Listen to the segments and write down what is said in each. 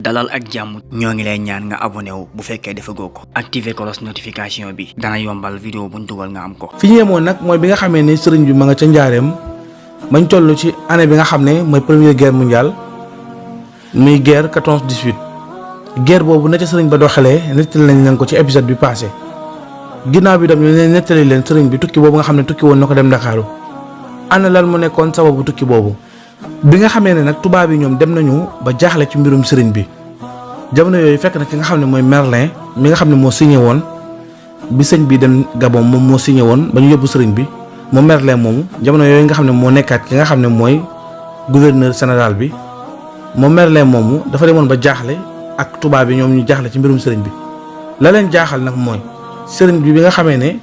dalal ak jàmm ñoo ngi lay ñaan nga abonné wu bu fekkee defagoo ko activer cloche notification bi dana yombal vidéo buñ dugal nga am ko. fi ñu yemoon nag mooy bi nga xamee ne sëriñ bi ma nga ca njaareem bañ toll ci année bi nga xam ne mooy première guerre mondiale muy guerre 14-18 guerre boobu na ca sëriñ ba doxalee nettali nañ leen ko ci épisode bi passé ginnaaw bi tam ñu leen nettali leen sëriñ bi tukki boobu nga xam ne tukki woon na ko dem Ndakaaru ana lan mu nekkoon sababu tukki boobu. bi nga xamee ne nag tubaab yi ñoom dem nañu ba jaaxle ci mbirum sëriñ bi jamono yooyu fekk na ki nga xam ne mooy Merlin mi nga xam ne moo signé woon bi sëñ bi dem Gabon moom moo signé woon ba ñu yóbbu sëriñ bi moom Merlin moomu jamono yooyu nga xam ne moo nekkaat ki nga xam ne mooy gouverneur général bi moom Merlin moomu dafa demoon ba jaaxle ak tubaab yi ñoom ñu jaaxle ci mbirum sëriñ bi la leen jaaxal nag mooy sëriñ bi nga xamee ne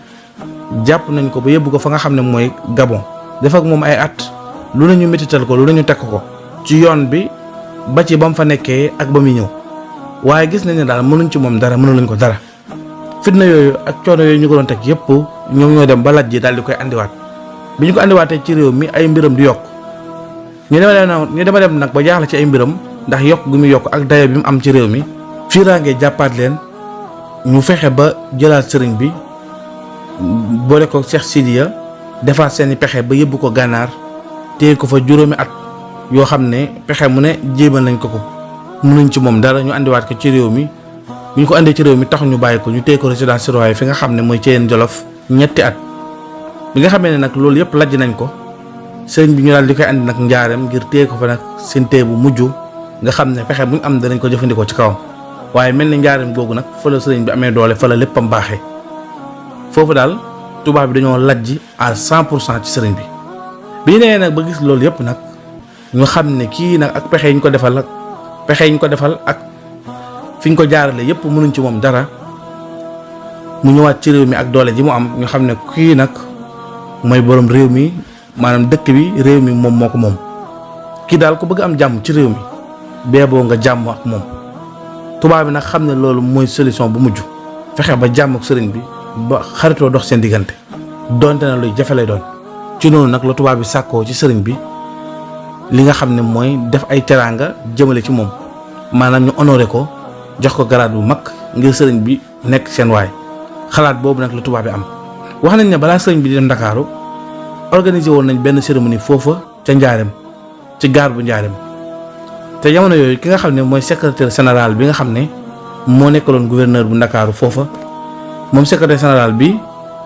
jàpp nañ ko ba yóbbu ko fa nga xam ne mooy Gabon def ak moom ay at. lu ne ñu métital ko lu ne ñu tekk ko ci yoon bi ba ci ba mu fa nekkee ak ba muy ñëw waaye gis nañ ne daal mënuñ ci moom dara mënuluñ ko dara fitna yooyu ak coono yooyu ñu ko doon teg yëpp ñoom ñoo dem ba laj ji daal di koy andiwaat bi ñu ko andiwaatee ci réew mi ay mbiram di yokk ñu dema dem nag ba jaaxle ci ay mbiram ndax yokk gu muy yokk ak dayo bi mu am ci réew mi fiiraange jàppaat leen ñu fexe ba jëlaat sëriñ bi boole ko Cheikh Sidiya defaat seeni pexe ba yóbbu ko gànnaar téye ko fa juróomi at yoo xam ne pexe mu ne jéemal nañ ko mënuñ ci moom dara ñu andiwaat ko ci réew mi bu ñu ko andee ci réew mi taxu ñu bàyyi ko ñu téye ko résidence surveillée fi nga xam ne mooy Thièyène Jolof ñetti at bi nga xamee ne nag loolu yëpp lajj nañ ko sëriñ bi ñu daal di koy andi nag njaareem ngir téye ko fa nag seen téye bu mujj nga xam ne pexe bu ñu am danañ ko jëfandikoo ci kawam waaye mel ni njaareem googu nag fa la sëriñ bi amee doole fa la léppam baaxee foofu daal tubaab bi dañoo lajj à 100% ci sëriñ bi. bi ñu nee nag ba gis loolu yëpp nag ñu xam ne kii nag ak pexe yi ñu ko defal ak fi ñu ko jaarale yëpp mënuñ ci moom dara mu ñëwaat ci réew mi ak doole ji mu am ñu xam ne kii nag mooy borom réew mi maanaam dëkk bi réew mi moom moo ko moom kii daal ku bëgg am jàmm ci réew mi beeboo nga jàmm ak moom tubaab bi nag xam ne loolu mooy solution bu mujj fexe ba jàmm ak sëriñ bi ba xaritoo dox seen diggante donte na luy jafe lay doon. ci noonu nag la tubaab bi sàkkoo ci sëriñ bi li nga xam ne mooy def ay teraanga jëmale ci moom maanaam ñu honoré ko jox ko garaat bu mag ngir sëriñ bi nekk seen waay xalaat boobu nag la tubaab bi am. wax nañ ne balaa sëriñ bi di dem Ndakaaru organisé woon nañ benn cérémonie foofa ca Njaareem ci gaar bu Njaareem te jamono yooyu ki nga xam ne mooy secrétaire général bi nga xam ne moo nekkaloon gouverneur bu Ndakaaru foofa moom secrétaire général bi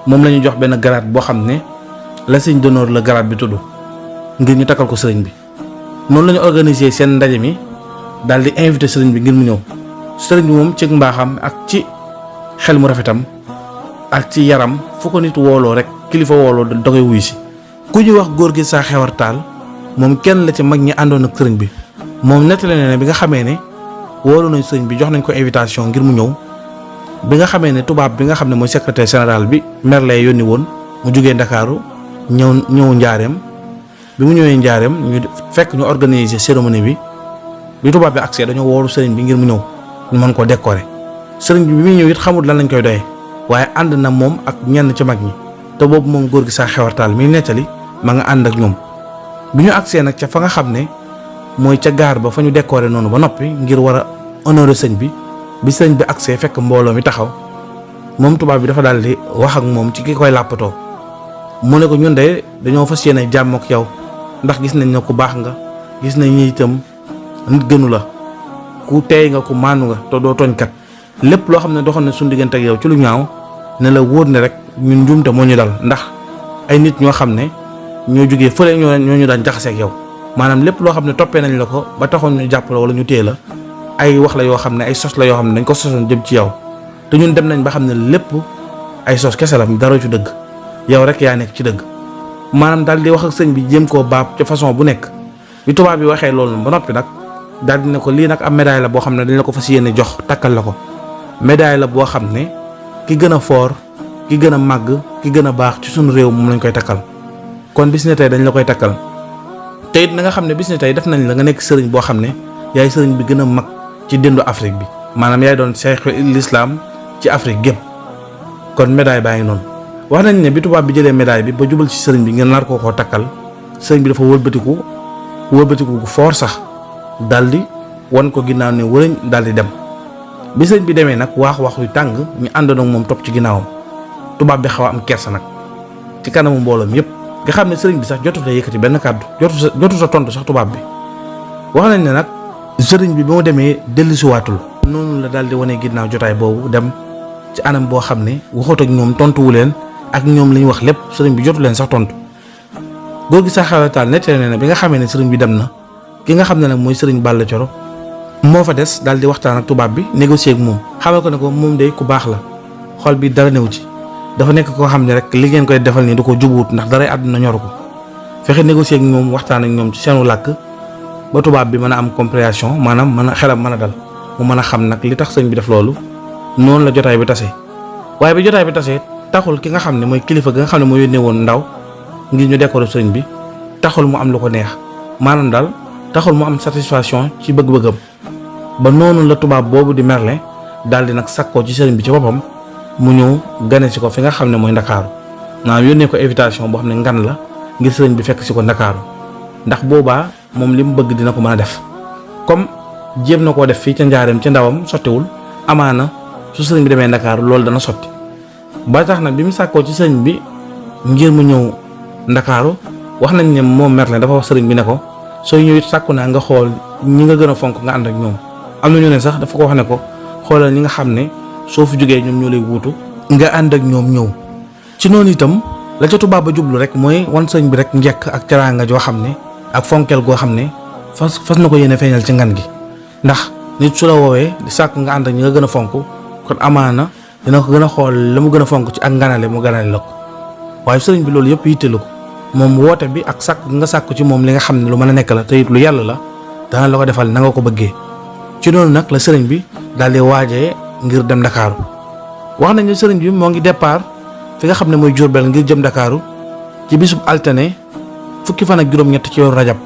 moom la ñu jox benn garaat boo xam ne. la sëñ d'honneur la garaat bi tudd ngir ñu takkal ko sëriñ bi noonu la ñu organiser seen ndaje mi daal di invité sëriñ bi ngir mu ñëw sëriñ bi moom ci mbaaxam ak ci xel mu rafetam ak ci yaram fu ko nit wooloo rek kilifa wooloo da koy wuyu si. ku ñuy wax góor gi saa xewar taal moom kenn la ci mag ñi àndoon ak sëriñ bi moom nettali na ne bi nga xamee ne woolu nañ sëriñ bi jox nañ ko invitation ngir mu ñëw bi nga xamee ne tubaab bi nga xam ne mooy secrétaire général bi Merlin yónni woon mu jugee Ndakaaru ñëw njaareem bi mu ñëwee njaareem ñu fekk ñu organiser cérémonie bi tubaab bi accès dañoo woolu sëriñ bi ngir mu ñëw ñu mën koo décorer sëriñ bi muy ñëw it xamul lan lañ koy doyee waaye ànd na moom ak ñenn ci mag ñi te boobu moom góor gi saa xewartaal mi nettali ma nga ànd ak ñoom bi ñu accès nag ca fa nga xam ne mooy ca gaar ba fa ñu décorer noonu ba noppi ngir war a honorer sëñ bi sëñ bi accès fekk mbooloo mi taxaw moom tubaab bi dafa daal di wax ak moom ci ki koy làppatoo mu ne ko ñun de dañoo fas yéene jàmm ak yow ndax gis nañ ne ku baax nga gis nañ ni itam nit gënu la ku teey nga ku maanu nga te doo tooñkat lépp loo xam ne doxoon na suñu diggante ak yow ci lu ñaaw ne la wóor ne rek ñun njuumte moo ñu dal ndax ay nit ñoo xam ne ñoo jógee fële ñoo ñu daan jaxase ak yow maanaam lépp loo xam ne toppee nañ la ko ba taxoon ñu jàpp la wala ñu téye la ay wax la yoo xam ne ay sos la yoo xam ne dañ ko sosoon jëm ci yow te ñun dem nañ ba xam ne lépp ay sos kese la dara ci dëgg. yow rek yaa nekk ci dëgg maanaam daal di wax ak sëñ bi jéem koo baab ca façon bu nekk bi tubaab bi waxee loolu ba noppi nag daal di ne ko lii nag am médaille la boo xam ne dañ la ko fas yéene jox takkal la ko médaille la boo xam ne ki gën a foor ki gën a màgg ki gën a baax ci suñu réew moom lañ koy takkal kon bis ne tey dañ la koy takkal te it na nga xam ne bis ne tey def nañ la nga nekk sëriñ boo xam ne yaay sëriñ bi gën a mag ci dëndu Afrique bi maanaam yaay doon Cheikh l'Islam ci Afrique gépp kon médaille baa ngi noonu. wax nañ ne bi tubaab bi jëlee médaille bi ba jubal ci sëriñ bi ngeen nar koo takkal sëriñ bi dafa wëlbatiku gu foor sax daldi wan ko ginnaaw ne wërëñ daal di dem. bi sëriñ bi demee nag wax yu tàng ñu àndoon ak moom topp ci ginnaawam. tubaab bi xaw a am kersa nag ci kanamu mbooloom yépp nga xam ne sëriñ bi sax jotut a yëkkati benn kàddu jotut a tontu sax tubaab bi. wax nañ ne nag sëriñ bi mu demee dellusiwaatul. noonu la daal di wane ginnaaw jotaay boobu dem ci anam boo xam ne waxut ak ñoom tontuwu leen ak ñoom li ñu wax lépp sëriñ bi jotu leen sax tontu. góor gi sax xawetaal nettali na ne bi nga xamee ne sëriñ bi dem na ki nga xam ne nag mooy sëriñ Balla Coro moo fa des daal di waxtaan ak tubaab bi négocier ak moom xamal ko ne ko moom day ku baax la xol bi dara newu ci dafa nekk koo xam ne rek li ngeen koy defal nii du ko jubuwut ndax daray àdduna ñoru ko fexe négocier ak ñoom waxtaan ak ñoom ci seenu làkk ba tubaab bi mën a am compréhension maanaam mën a xelam mën a dal mu mën a xam nag li tax sëñ bi def loolu noonu la jotaay bi tase. waaye bi jotaay bi tasee taxul ki nga xam ne mooy kilifa gi nga xam ne moo yónnee woon ndaw ngir ñu décorer sëñ bi taxul mu am lu ko neex maanaam daal taxul mu am satisfaction ci bëgg-bëggam ba noonu la tubaab boobu di Merlin daal di nag sakkoo ci sëriñ bi ci boppam mu ñëw gane si ko fi nga xam ne mooy Ndakaaru maanaam yónnee ko invitation boo xam ne ngan la ngir sëriñ bi fekk si ko Ndakaaru ndax boobaa moom li mu bëgg dina ko mën a def comme jéem na koo def fii ca njaareem ca ndawam sottiwul amaana su sëriñ bi demee Ndakaaru loolu dana sotti ba tax nag bi mu sàkkoo ci sëriñ bi ngir mu ñëw Ndakaaru wax nañ ne moom Merlin dafa wax sëriñ bi ne ko sooy ñëw it sàkku naa nga xool ñi nga gën a fonk nga ànd ak ñoom am na ñu ne sax dafa ko wax ne ko xoolal ñi nga xam ne soo fi jógee ñoom ñoo lay wuutu nga ànd ak ñoom ñëw ci noonu itam la ca tubaab ba jublu rek mooy wan sëriñ bi rek njekk ak teraanga joo xam ne ak fonkel goo xam ne fas na ko yéene feeñal ci ngan gi ndax nit su la woowee di sàkk nga ànd ak ñi nga gën a fonk kon amaana dina ko gën a xool la mu gën a fonk ci ak nganale mu ganale la ko waaye sëriñ bi loolu yëpp yittelu ko moom woote bi ak sàkk nga sàkk ci moom li nga xam ne lu mën a nekk la te it lu yàlla la dana la ko defal na nga ko bëggee ci noonu nag la sëriñ bi daal di waajee ngir dem Ndakaaru wax nañ ne sëriñ bi moo ngi départ fi nga xam ne mooy Diourbel ngir jëm Ndakaaru ci bisub altine fukki fan ak juróom-ñett ci weeru rajab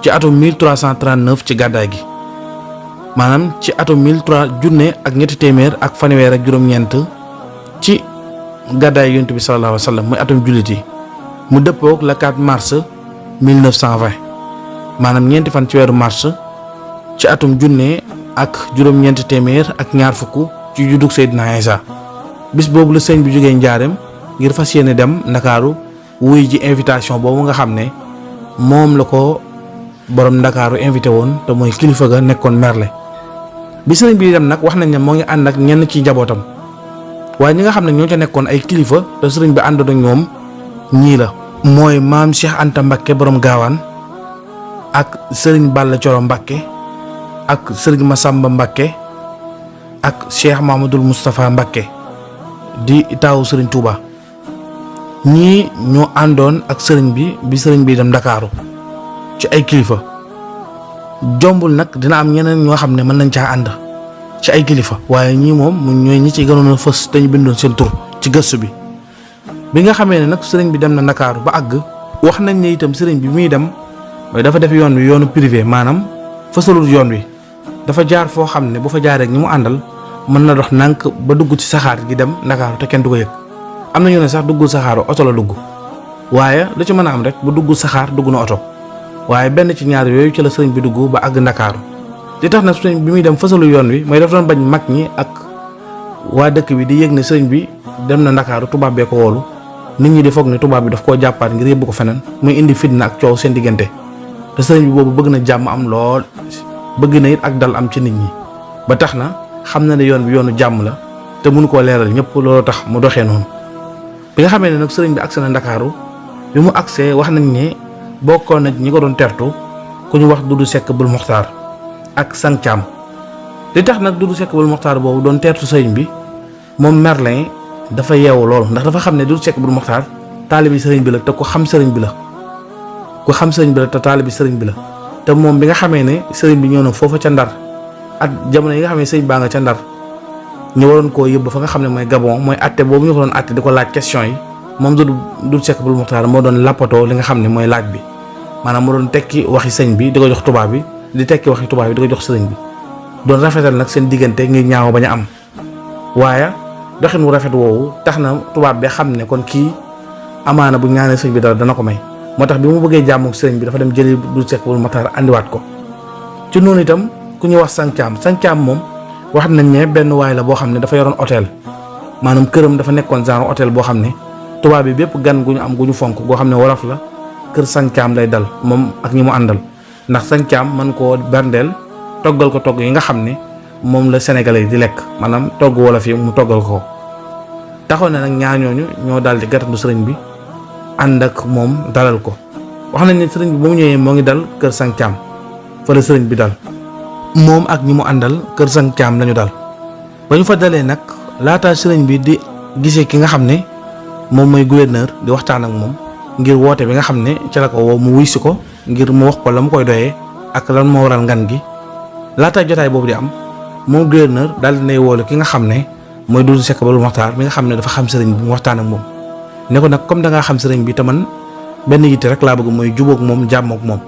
ci atum 1339 ci gàddaay gi maanaam ci atum 1300 ak ñetti téeméer ak fanweer ak juróom-ñeent ci gàddaay yonent bi sallallahu alayhi wa sallam mooy atum jullit yi mu dëppook le 4 mars 1920 maanaam ñeenti fan ci weeru mars ci atum junne ak juróom-ñeenti téeméer ak ñaar fukk ci juddug Seydina Isa bis boobu la sëñ bi jógee njaareem ngir fas yéene dem Ndakaaru wuy ji invitation boobu nga xam ne moom la ko borom Ndakaaru invité woon te mooy kilifa ga nekkoon Merlin bi sëriñ bi dem nag wax nañ ne moo ngi ànd ak ñenn ci njabootam waaye ñi nga xam ne ñoo ca nekkoon ay kilifa te sëriñ bi àndoon ak ñoom ñii la mooy maam Cheikh Anta Mbakke borom gaawaan ak sëriñ Balla Coro Mbakke ak sëriñ Massamba Mbakke ak Cheikh Mamadou Moustapha Mbakke di taawu sëriñ Touba ñii ñoo àndoon ak sëriñ bi sëriñ bi dem Ndakaaru ci ay kilifa jombul nag dina am ñeneen ñoo xam ne mën nañ caa ànd ci ay kilifa waaye ñii moom mu ñooy ñi ci gënoon a fës te ñu bindoon seen tur ci gëstu bi nga xamee ne nag sëriñ bi dem na Ndakaaru ba àgg wax nañ ne itam sëriñ bi muy dem mooy dafa def yoon wi yoonu privé maanaam fësalul yoon wi dafa jaar foo xam ne bu fa jaaree ñi mu àndal mën na dox nànk ba dugg ci saxaar gi dem Ndakaaru te kenn du ko yëg am na ñu ne sax duggul saxaaru oto la dugg waaye lu ci mën a am rek bu duggul saxaar dugg na oto waaye benn ci ñaar yooyu ci la sëriñ bi dugg ba àgg Ndakaaru li tax nag sëriñ bi muy dem fësalu yoon wi mooy dafa doon bañ mag ñi ak waa dëkk bi di yëg ne sëriñ bi dem na Ndakaaru tubaab bee ko woolu nit ñi di foog ne tubaab bi daf koo jàppaat ngir yóbbu ko feneen muy indi fitna ak coow seen diggante te sëriñ bi boobu bëgg na jàmm am lool bëgg na it ak dal am ci nit ñi ba tax na xam na ne yoon bi yoonu jàmm la te mënu koo leeral ñëpp loolu tax mu doxee noonu bi nga xamee ne nag sëriñ bi agsi na Ndakaaru bi mu agsee wax nañ ne bokkoon na ñi ko doon tertu ku ñu wax Dudu Sekk bul Muxtaar ak Sang Caam li tax nag Dudu Sekk bul Muxtaar boobu doon tertu sëriñ bi moom Merlin dafa yeewu lool ndax dafa xam ne Dudu Sekk bul Muxtaar taalibi sëriñ bi la te ku xam sëriñ bi la te taalibi sëriñ bi la te moom bi nga xamee ne sëriñ bi ñëw na foofa ca Ndar at jamono yi nga xam ne sëriñ baa nga ca Ndar ñu waroon koo yóbbu fa nga xam ne mooy Gabon mooy atte boobu ñu ko doon atte di ko laaj question yi moom Dudu Sekk bul Muxtaar moo doon lappatoo li nga xam ne mooy laaj bi maanaam moo doon tekki waxi sëñ bi di ko jox tubaab bi di tekki waxi tubaab bi di ko jox sëriñ bi doon rafetal nag seen diggante ngir ñaaw bañ a am waaye doxin wu rafet woowu tax na tubaab bi xam ne kon kii amaana bu ñaanee sëñ bi dara dana ko may moo tax bi mu bëggee jàmm ak sëriñ bi dafa dem jëli Dudu Sekk bul Muxtaar andiwaat ko ci noonu itam ku ñuy wax Sàncaam moom wax nañ ne benn waay la boo xam ne dafa yoroon hôtel maanaam këram dafa nekkoon genre hôtel boo xam ne tubaab bi bépp gan gu ñu am gu ñu fonk goo xam ne wolof la kër Sàncaam lay dal moom ak ñi mu àndal ndax Sàncaam mën koo berndeel toggal ko togg yi nga xam ne moom la sénégalais yi di lekk maanaam togg wolof yi mu toggal ko taxaw na nag ñaar ñooñu ñoo daal di gàttandu sëriñ bi ànd ak moom dalal ko wax nañ ne sëriñ bi ba mu ñëwee moo ngi dal kër Sàncaam fa la sëriñ bi dal moom ak ñi mu àndal kër Sàncaam lañu dal ba ñu fa dalee nag laata sëriñ bi di gisee ki nga xam ne moom mooy gouverneur di waxtaan ak moom ngir woote bi nga xam ne ci la ko woo mu wuy si ko ngir mu wax ko la mu koy doyee ak lan moo waral ngan gi laata jotaay boobu di am moom gouverneur daal di nay woolu ki nga xam ne mooy Doudou Seck Baol Makhtar mi nga xam ne dafa xam sëriñ bi mu waxtaan ak moom ne ko nag comme da ngaa xam sëriñ bi te man benn yitte rek laa bëgg mooy jubóog moom jàmmoog moom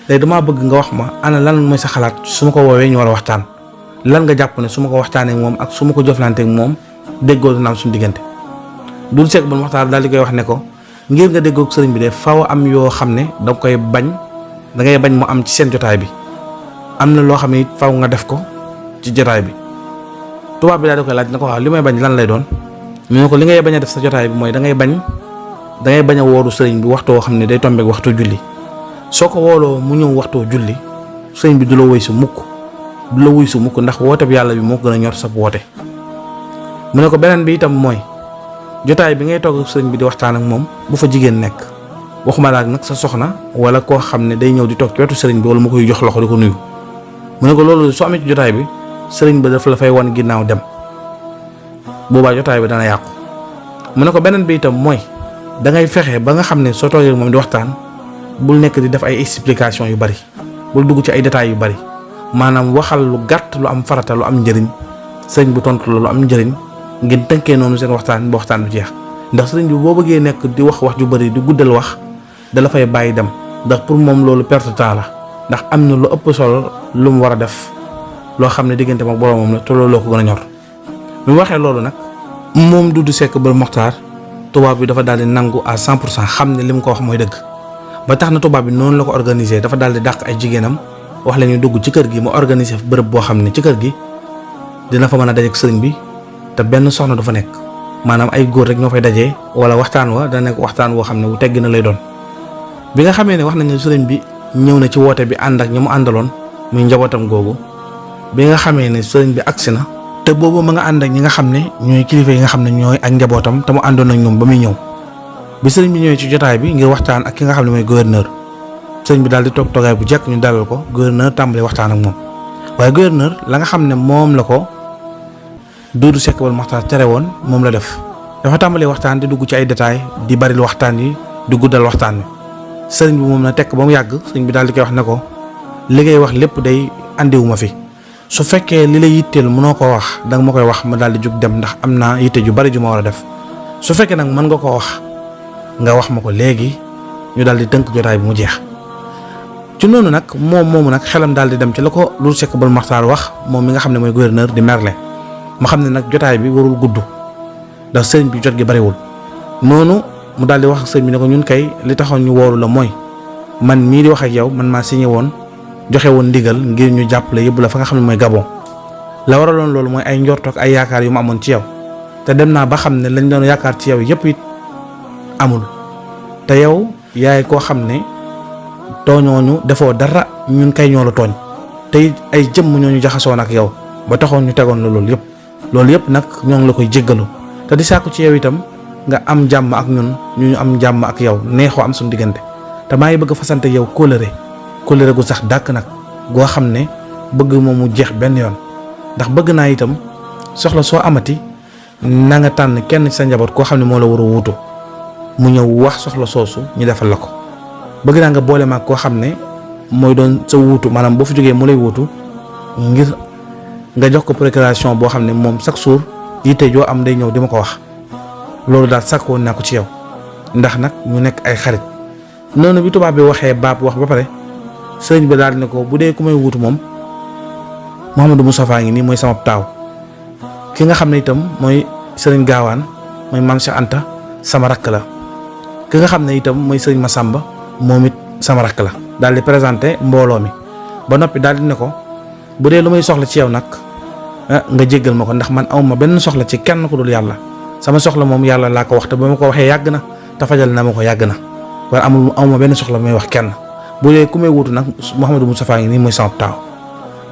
léegi damaa bëgg nga wax ma ana lan mooy sa xalaat su ma ko woowee ñu war a waxtaan lan nga jàpp ne su ma ko waxtaanee ak moom ak su ma ko jëflanteeg moom déggoo dina am suñu diggante Doudou Seck Baol Makhtar daal di koy wax ne ko ngir nga déggoog sëriñ bi de faaw am yoo xam ne da koy bañ da ngay bañ mu am ci seen jotaay bi am na loo xam ne it faaw nga def ko ci jotaay bi tubaab bi daal di koy laaj ne ko waaw li may bañ lan lay doon mu ne ko li ngay bañ a def sa jotaay bi mooy da ngay bañ a wooru sëriñ bi waxtu woo xam ne day tombeek waxtu julli soo ko wooloo mu ñëw waxtu julli sëriñ bi du la wuy su mukk ndax woote bi yàlla bi moo gën a ñor sa woote. mu ne ko beneen bi itam mooy jotaay bi ngay toog ak sëriñ bi di waxtaan ak moom bu fa jigéen nekk waxuma laak nag sa soxna wala koo xam ne day ñëw di toog ci wetu sëriñ bi wala mu koy jox loxo di ko nuyu mu ne ko loolu soo amee ci jotaay bi sëriñ ba daf la fay wan ginnaaw dem boobaa jotaay bi dana yàqu. mu ne ko beneen bi itam mooy da ngay fexe ba nga xam ne soo toogee moom di waxtaan bul nekk di def ay explication yu bari bul dugg ci ay détails yu bari maanaam waxal lu gàtt lu am farata lu am njëriñ sëriñ bu tontu la lu am njëriñ ngeen tënkee noonu seen waxtaan ba waxtaan bi jeex ndax sëriñ bi boo bëggee nekk di wax ju bari di guddal wax dala fay bàyyi dem ndax pour moom loolu perte temps la ndax am na lu ëpp solo lu mu war a def loo xam ne diggante ak boroomam la te loolu loo ko gën a ñor bi mu waxee loolu nag moom Doudou Seck Baol Makhtar tubaab bi dafa daal di nangu à 100% xam ne li mu ko wax mooy dëgg ba tax na tubaab bi noonu la ko organisé dafa daal di dàq ay jigéenam wax la ñuy dugg ci kër gi mu organisé bërëb boo xam ne ci kër gi dina fa mën a dajeek sëriñ bi te benn soxna du fa nekk maanaam ay góor rek ñoo fay dajee wala waxtaan wa dana nekk waxtaan woo xam ne wu tegg na lay doon. bi nga xamee ne wax nañ ne sëriñ bi ñëw na ci woote bi ànd ak ñi mu àndaloon muy njabootam googu bi nga xamee ne sëriñ bi agsi na te boobu ma nga ànd ak ñi nga xam ne ñooy kilifa yi nga xam ne ñooy ak njabootam te mu àndoon ak ñoom ba muy ñëw bi sëriñ bi ñëwee ci jotaay bi ngir waxtaan ak ki nga xam ne mooy gouverneur sëriñ bi daal di toog toogaay bu jekk ñu dalal ko gouverneur tàmbali waxtaan ak moom waaye gouverneur la nga xam ne moom la ko Doudou Seck Baol Makhtar tere woon moom la def dafa tàmbali waxtaan di dugg ci ay détails di baril waxtaan yi di guddal waxtaan wi sëriñ bi moom na tekk ba mu yàgg sëriñ bi daal di koy wax ne ko li ngay wax lépp day andiwu ma fi su fekkee li la yitteel mënoo ko wax danga ma koy wax ma daal di jug dem ndax am naa yitte ju bari ju ma war a def su fekkee nag mën nga koo wax nga wax ma ko léegi ñu daal di tënk jotaay bi mu jeex. ci noonu nag moomu nag xelam daal di dem ci la ko Doudou Seck Baol Makhtar wax moom mi nga xam ne mooy gouverneur di Merlin ma xam ne nag jotaay bi warul gudd ndax sëriñ bi jot gi bariwul noonu mu daal di wax ak sëriñ bi ne ko ñun kay li taxoon ñu woolu la mooy man mii di wax ak yow man maa signé woon joxe woon ndigal ngir ñu jàppale yëpp la fa nga xam ne mooy Gabon la waraloon loolu mooy ay njortoog ay yaakaar yu ma amoon ci yow te dem naa ba xam ne lañ doon yaakaar ci yow yëpp it amul te yow yaay koo xam ne tooñooñu defoo dara ñun kay ñoo la tooñ te ay jëmm ñooñu jaxasoon ak yow ba taxoon ñu tegoon la loolu yëpp nag ñoo ngi la koy jéggalu te di sàkku ci yow itam nga am jàmm ak ñun ñu am jàmm ak yow neexoo am suñu diggante te maa ngi bëgg fasante yow kóllëre gu sax dàkk nag goo xam ne bëgg moom mu jeex benn yoon ndax bëgg naa itam soxla soo amati na nga tànn kenn ci sa njaboot koo xam ne moo la war a wuutu mu ñëw wax soxla soosu ñu defal la ko bëgg naa nga boole maag koo xam ne mooy doon sa wuutu maanaam boo fi jógee mu lay wuutu ngir nga jox ko procuration boo xam ne moom chaque jour yitte joo am day ñëw di ma ko wax loolu daal sàkk woon naa ko ci yow ndax nag ñu nekk ay xarit. noonu bi tubaab bi waxee baab wax ba pare sëriñ bi daal ne ko bu dee ku may wuutu moom Mouhamadou Moustapha ngi nii mooy sama taaw ki nga xam ne itam mooy sëriñ Gaawaan mooy Maam Cheikh Anta sama rakk la ki nga xam ne itam mooy sëriñ Massamba moom it sama rakk la daal di présenté mbooloo mi ba noppi daal di ne ko bu dee lu may soxla ci yow nag nga jéggal ma ko ndax man awma benn soxla ci kenn ku dul yàlla sama soxla moom yàlla laa ko wax te ba ma ko waxee yàgg na te fajal na ma ko yàgg na waaye awma benn soxla may wax kenn bu dee ku may wutu nag Mouhamadou Moustapha ngi nii mooy sama taaw.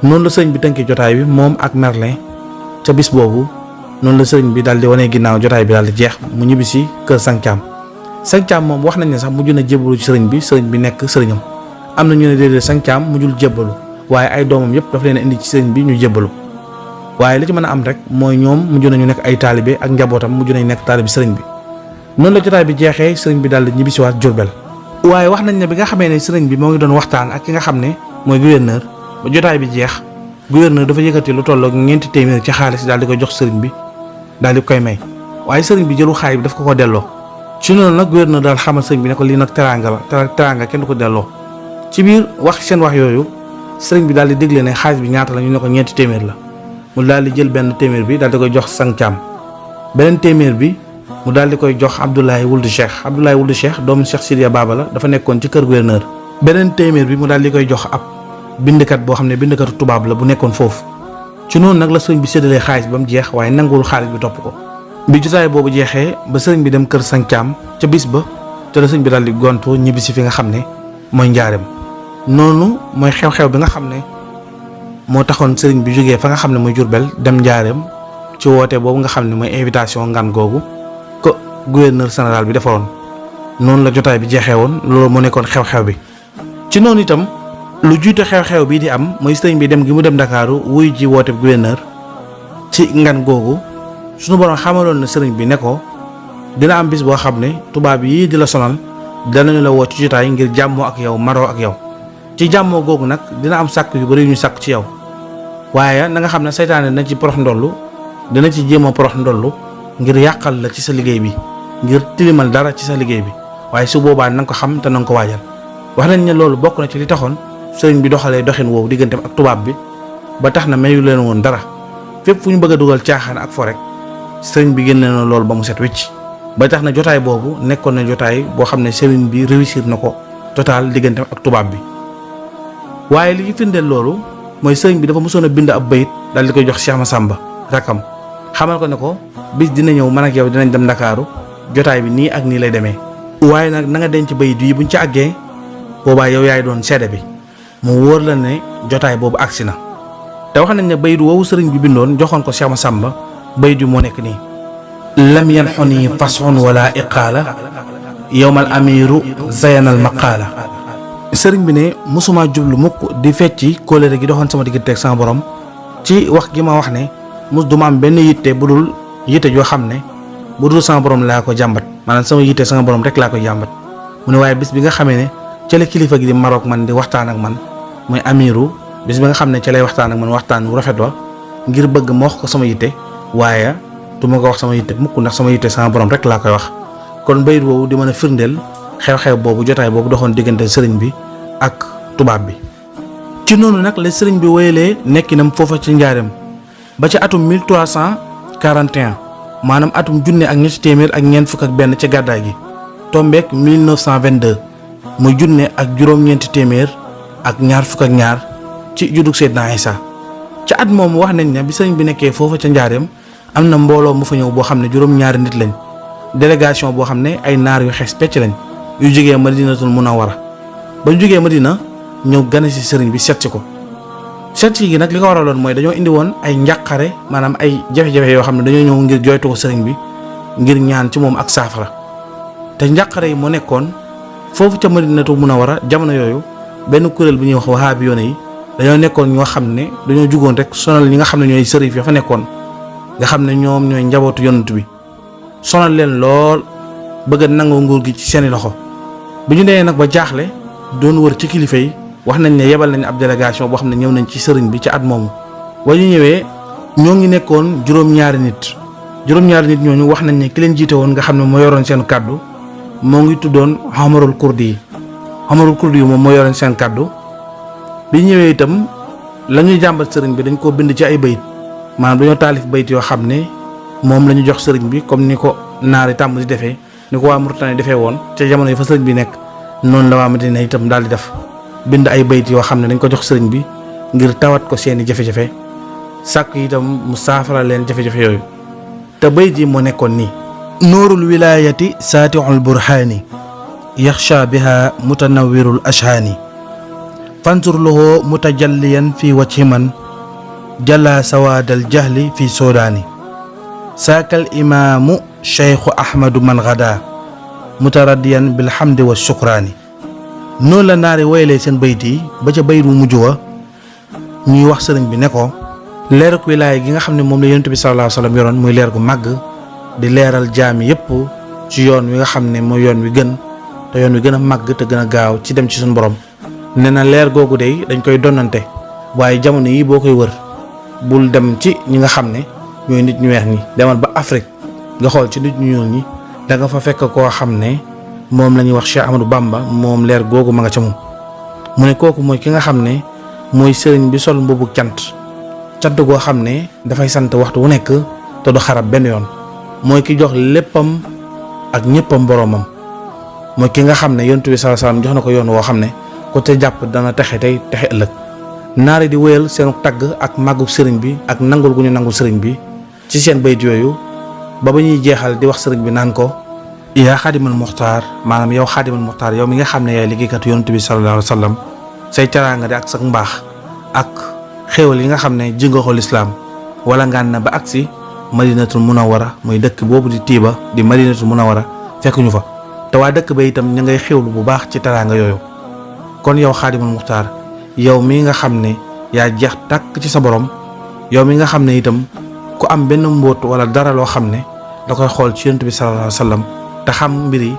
noonu la sëriñ bi tënkee jotaay bi moom ak Merlin ca bis boobu noonu la sëriñ bi daal di wane ginnaaw jotaay bi daal di jeex mu ñibbi si kër Sang Thiam moom wax nañ ne sax mujj na jébbalu ci sëriñ bi nekk sëriñam am na ñu ne déedéet Sang Thiam mujjul jébbalu waaye ay doomam yëpp dafa leen indi ci sëriñ bi ñu jébbalu waaye li ci mën a am rek mooy ñoom mujj nañu nekk ay taalibe ak njabootam mujj nañu nekk taalibe sëriñ bi noonu la jotaay bi jeexee sëriñ bi daal di ñibbi si waat Jurbel waaye wax nañ ne bi nga xamee ne sëriñ bi moo ngi doon waxtaan ak ki nga xam ne mooy gouverneur ba jotaay bi jeex gouverneur dafa yëkkati lu tollook 4 téeméer ci xaalis daal di ko jox sëriñ bi daal di koy may waaye sëriñ bi jëlu xaalis bi daf ko delloo ci noonu nag gouverneur daal xamal sëriñ bi ne ko lii nag teraanga la teraanga kenn du ko delloo ci biir seen wax yooyu sëriñ bi daal di dégle ne xaalis bi ñaata la ñu ne ko 4 téeméer la mu daal di jël benn téeméer bi daal di koy jox Sang Thiam beneen téeméer bi mu daal di koy jox Abdoulaye Wuld Cheikh doomu Cheikh Sidiya Baba la dafa nekkoon ci kër gouverneur beneen téeméer bi mu daal di koy jox ab bindkat boo xam ne bindkatu tubaab la bu nekkoon foofu ci noonu nag la sëriñ bi séddalee xaalis ba mu jeex waaye nanguwul xaalis bi topp ko bi jotaay boobu jeexee ba sëriñ bi dem kër Sang Thiam ca bis ba te la sëriñ bi daal di gontu ñibbi si fi nga xam ne mooy njaareem noonu mooy xew-xew bi nga xam ne moo taxoon sëriñ bi jógee fa nga xam ne mooy Jurbel dem njaareem ci woote boobu nga xam ne mooy invitation ngan googu ko gouverneur général bi defaroon noonu la jotaay bi jeexee woon loolu moo nekkoon xew-xew bi ci noonu itam lu jiite xew-xew bii di am mooy sëriñ bi dem gi mu dem Ndakaaru wuy ji woote gouverneur ci ngan googu suñu borom xamaloon na sëriñ bi ne ko dina am bis boo xam ne tubaab yii di la sonal danañu la woo ci jotaay ngir jàmmoo ak yow maroo ak yow ci jàmmoo googu nag dina am sàkk yu bari yu ñu sàkk ci yow waaye na nga xam ne saytaane dina ci porox ndollu dina ci jéem a porox ndollu ngir yàqal la ci sa liggéey bi ngir tilimal dara ci sa liggéey bi waaye su boobaa na nga ko xam te na nga ko waajal wax nañ ne loolu bokk na ci li taxoon sëriñ bi doxalee doxin woowu digganteem ak tubaab bi ba tax na mayu leen woon dara fépp fu ñu bëgg a dugal caaxaan ak fo rek sëriñ bi génne na loolu ba mu set wecc ba tax na jotaay boobu nekkoon na jotaay boo xam ne sëriñ bi réussir na ko total digganteem ak tubaab bi waaye li firndeel loolu mooy sëriñ bi dafa mësoon a bind ab bayit daal di koy jox Cheikh Massamba rakam xamal ko ne ko bis dina ñëw man ak yow dinañ dem Ndakaaru jotaay bi nii ak nii lay demee waaye nag na nga denc bayit yi buñ ci àggee boobaa yow yaay doon seede bi mu wóor la ne jotaay boobu agsi na te wax nañ ne bayit woowu sëriñ bi bindoon joxoon ko Cheikh Massamba bayit yu moo nekk nii lam yanxuni fason wala iqaala yowmal amiru zayanal maqaala sëriñ bi ne mosuma jublu mukk di fecci kóllëre gi doxoon sama diggante ak sama borom ci wax gi ma wax ne mos duma am benn yitte bu dul yitte joo xam ne bu dul sama borom laa ko jàmbat maanaam sama yitte sama borom rek laa koy jàmbat mu ne waaye bis bi nga xamee ne ca la kilifa gi di marook man di waxtaan ak man mooy amiru bis bi nga xam ne ca lay waxtaan ak man waxtaan wu rafet wa ngir bëgg ma wax ko sama yitte waaye du ma ko wax sama yitte mukk ndax sama yitte sama borom rek laa koy wax kon bayit woowu di mën a firndeel xew-xew boobu jotaay boobu doxoon diggante sëriñ bi ak tubaab bi ci noonu nag la sëriñ bi wéyalee nekkinam foofa ci njaareem ba ci atum 1341 maanaam atum junne ak ñetti téeméer ak ñeent fukk ak benn ca gàddaay gi tombeek 1922 muy junne ak juróom-ñeenti téeméer ak ñaar fukk ak ñaar ci juddug Seydina Isa ca at moomu wax nañ ne bi sëriñ bi nekkee foofa ca njaareem am na mbooloo mu fa ñëw boo xam ne juróom-ñaari nit lañ délégation boo xam ne ay naar yu xees pecc lañ yu jógee Madinatul Munawwara ba ñu jógee Madina ñëw gane si sëriñ bi seet si ko seet si gi nag li ko waraloon mooy dañoo indi woon ay njàqare maanaam ay jafe-jafe yoo xam ne dañoo ñëw ngir jooytu ko sëriñ bi ngir ñaan ci moom ak saafara te njàqare yi moo nekkoon foofu ca Madinatul Munawwara jamono yooyu benn kuréel bu ñuy wax wahaabi yoone yi dañoo nekkoon ñoo xam ne dañoo jugoon rek sonal ñi nga xam ne ñooy sërif ya fa nekkoon nga xam ne ñoom ñooy njabootu yonent bi sonal leen lool bëgg a nangoo nguur gi ci seeni loxo bi ñu demee nag ba jaaxle doon wër ci kilifa yi wax nañ ne yebal nañ ab délégation boo xam ne ñëw nañ ci sëriñ bi ci at moomu ba ñu ñëwee ñoo ngi nekkoon juróom-ñaari nit ñooñu wax nañ ne ki leen jiite woon nga xam ne moo yoroon seen kàddu moo ngi tuddoon Omarul Kurdi yi moom moo yoroon seen kàddu bi ñëwee itam la ñuy jàmbat sëriñ bi dañ koo bind ci ay bayit maanaam dañoo taalif bayit yoo xam ne moom la ñu jox sëriñ bi comme ni ko naari tàmm di defee ni ko waa Mauritanie defee woon ca jamono yi fa sëriñ bi nekk noonu la waa Madina itam daal di def bind ay bayit yoo xam ne dañ ko jox sëriñ bi ngir tawat ko seeni jafe-jafe sàkk itam mu saafara leen jafe-jafe yooyu te bayit yi moo nekkoon nii: nuurul wilaayati saatiul burhaani yaxsha biha mutanawwirul ashhaani fansur lahu mutajalliyan fi wajhi man jalla sawaadal jahli fi soodaani saakal imaamu cheikhu ahmadu man gada mutaradiyan bilhamdi wa shukraani. noonu la naari woyalee seen bayit yi ba ca bayit wu mujj wa ñuy wax sëriñ bi ne ko leeruk wilaaya gi nga xam ne moom la yonent bi sallallahu alayhi wa sallam yoroon muy leer gu màgg di leeral jaami yépp ci yoon wi nga xam ne mooy yoon wi gën te yoon wi gën a màgg te gën a gaaw ci dem ci suñu borom. nee na leer googu day dañ koy donnante waaye jamono yi boo koy wër bul dem ci ñi nga xam ne ñooy nit ñu weex ñi, demal ba Afrique nga xool ci nit ñu ñuul ñi da nga fa fekk koo xam ne moom la ñuy wax Cheikh Ahmadou Bamba, moom leer googu ma nga ca moom. mu ne kooku mooy ki nga xam ne mooy sëriñ bi sol mbubu cant goo xam ne dafay sant waxtu wu nekk te du xarab benn yoon. mooy ki jox léppam ak ñëppam boroomam. mooy ki nga xam ne yonent bi sallallahu alayhi wasallam jox na ko yoon woo xam ne ku te jàpp dana texe tey texe ëllëg. naari di wéyal seenu tagg ak màggu sëriñ bi ak nangul gu ñu nangul sëriñ bi ci seen bayit yooyu ba ñuy jeexal di wax sëriñ bi naan ko: yaa xaadimal muxtaar, maanaam yow xaadimal muxtaar, yow mi nga xam ne yaay liggéeykatu yonent bi sallallahu alayhi wasallam, say teraanga di ak sa mbaax ak xéewal yi nga xam ne ji nga ko lislaam wala ngaan na ba agsi madinatul munawwara muy dëkk boobu di Tiiba di madinatul munawwara fekk ñu fa te waa dëkk ba itam ñu ngay xéewlu bu baax ci teraanga yooyu. kon yow xaadimal muxtaar, yow mi nga xam ne yaa jeex tàkk ci sa borom, yow mi nga xam ne itam ku am benn mbóot wala dara loo xam ne da koy xool ci yonent bi sallallahu alayhi wasallam te xam mbir yi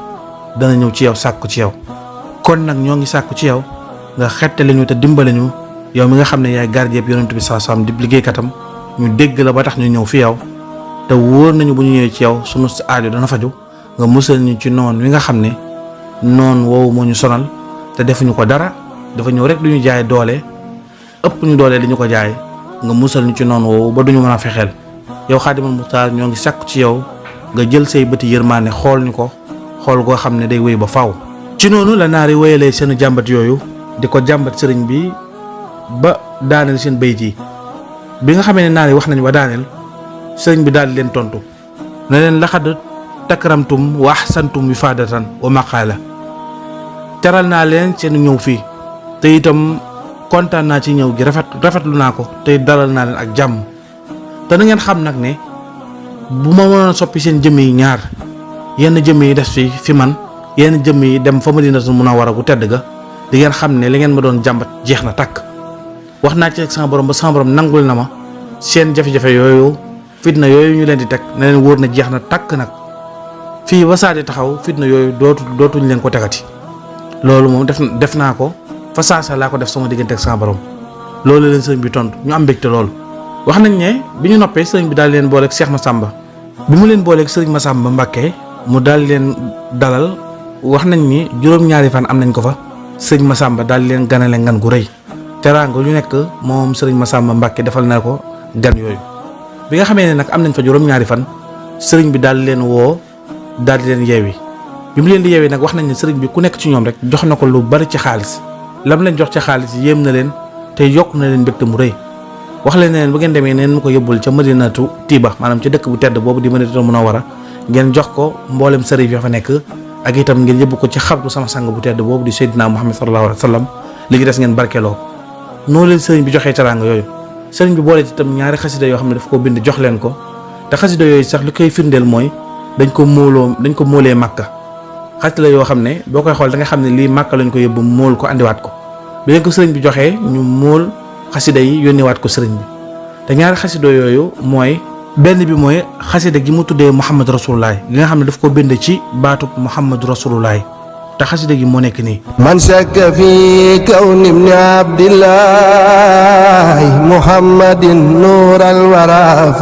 dana ñëw ci yow sàkku ci yow. kon nag ñoo ngi sàkku ci yow nga xettali ñu te dimbale ñu, yow mi nga xam ne yaay gardien bi yonent bi sallallahu alayhi wasallam di liggéeykatam, ñu dégg la ba tax ñu ñëw fi yow te wóor nañu bu ñu ñëwee ci yow sunu aajo dana faju. nga musal ñu ci noon wi nga xam ne noon woowu moo ñu sonal te defuñu ko dara, dafa ñëw rek du ñu jaay doole, ëpp ñu doole li ñu ko jaay. nga musal ñu ci noon woowu ba duñu mën a fexeel. yow xaadimal muxtaar, ñoo ngi sàkku ci yow nga jël say bëti yërmaane xool ñu ko xool goo xam ne day wéy ba faaw. ci noonu la naari wéyalee seen jàmbat yooyu di ko jàmbat sëriñ bi ba daaneel seen bayit yi. bi nga xamee ne naari wax nañ ba daaneel, sëriñ bi daal di leen tontu ne leen: laxad takramtum wa ahsantum wifaadatan wa maqaala. teral naa leen seen ñëw fii te itam kontaan naa ci ñëw gi, rafetlu naa ko te dalal naa leen ak jàmm. te na ngeen xam nag ne bu ma mënoon soppi seen jëmm yi ñaar, yenn jëmm yi des fi man, yenn jëmm yi dem fa Madinatul Munawwara gu tedd ga, di ngeen xam ne li ngeen ma doon jàmbat jeex na tàkk. wax naa ci ak sama borom ba sama borom nangul na ma seen jafe-jafe yooyu, fitna yooyu ñu leen di teg, na leen wóor na jeex na tàkk nag. fii ba saa di taxaw fitna yooyu dootuñ leen ko tegati. loolu moom def naa ko fa saasa laa ko def sama diggante ak sama borom. loolu leen sëriñ bi tontu ñu am mbégte loolu. wax nañ ne bi ñu noppee sëriñ bi daal leen booleeg Cheikh Massamba. bi mu leen booleeg sëriñ Massamba Mbàkke mu daal leen dalal. wax nañ ni juróom-ñaari fan am nañ ko fa. sëriñ Massamba daal leen ganale ngan gu rëy. teraanga yu nekk moom sëriñ Massamba Mbàkke defal na ko gan yooyu. bi nga xamee ne nag am nañ fa juróom-ñaari fan, sëriñ bi daal leen woo daal di leen yeewi. bi mu leen di yeewee nag wax nañ ne sëriñ bi ku nekk ci ñoom rek jox na ko lu bari ci xaalis. lam leen jox ci xaalis yéem na leen te yokk na leen mbégte mu rëy. wax leen ne leen bu ngeen demee neen mu ko yóbbul ca Madinatu Tiiba, maanaam ca dëkk bu tedd boobu di Madinatu Munawwara, ngeen jox ko mboolem sërif ya fa nekk, ak itam ngeen yóbbu ko ci xabru sama sang bu tedd boobu di Seydina Muhammad sallallahu alayhi wa sallam. li ci des ngeen barkeeloo. noonu leen sëriñ bi joxee teraanga yooyu. sëriñ bi boole ci itam ñaari xasida yoo xam ne daf ko bind jox leen ko, te xasida yooyu sax li koy firndeel mooy dañ ko móolee Makka. xasida yoo xam ne boo koy xool da nga xam ne lii Makka lañ ko yóbbu móol ko andiwaat ko. bi leen ko sëriñ bi joxee ñu móol xasida yi yónneewaat ko sëriñ bi. te ñaari xasida yooyu mooy benn bi mooy xasida gi mu tuddee Muhammad Rasulullah gi nga xam ne daf ko bind ci baatub Muhammad Rasulullah, te xasida gi moo nekk nii: man shakka fi kawni ibni abdillahi muhammadin nuural wara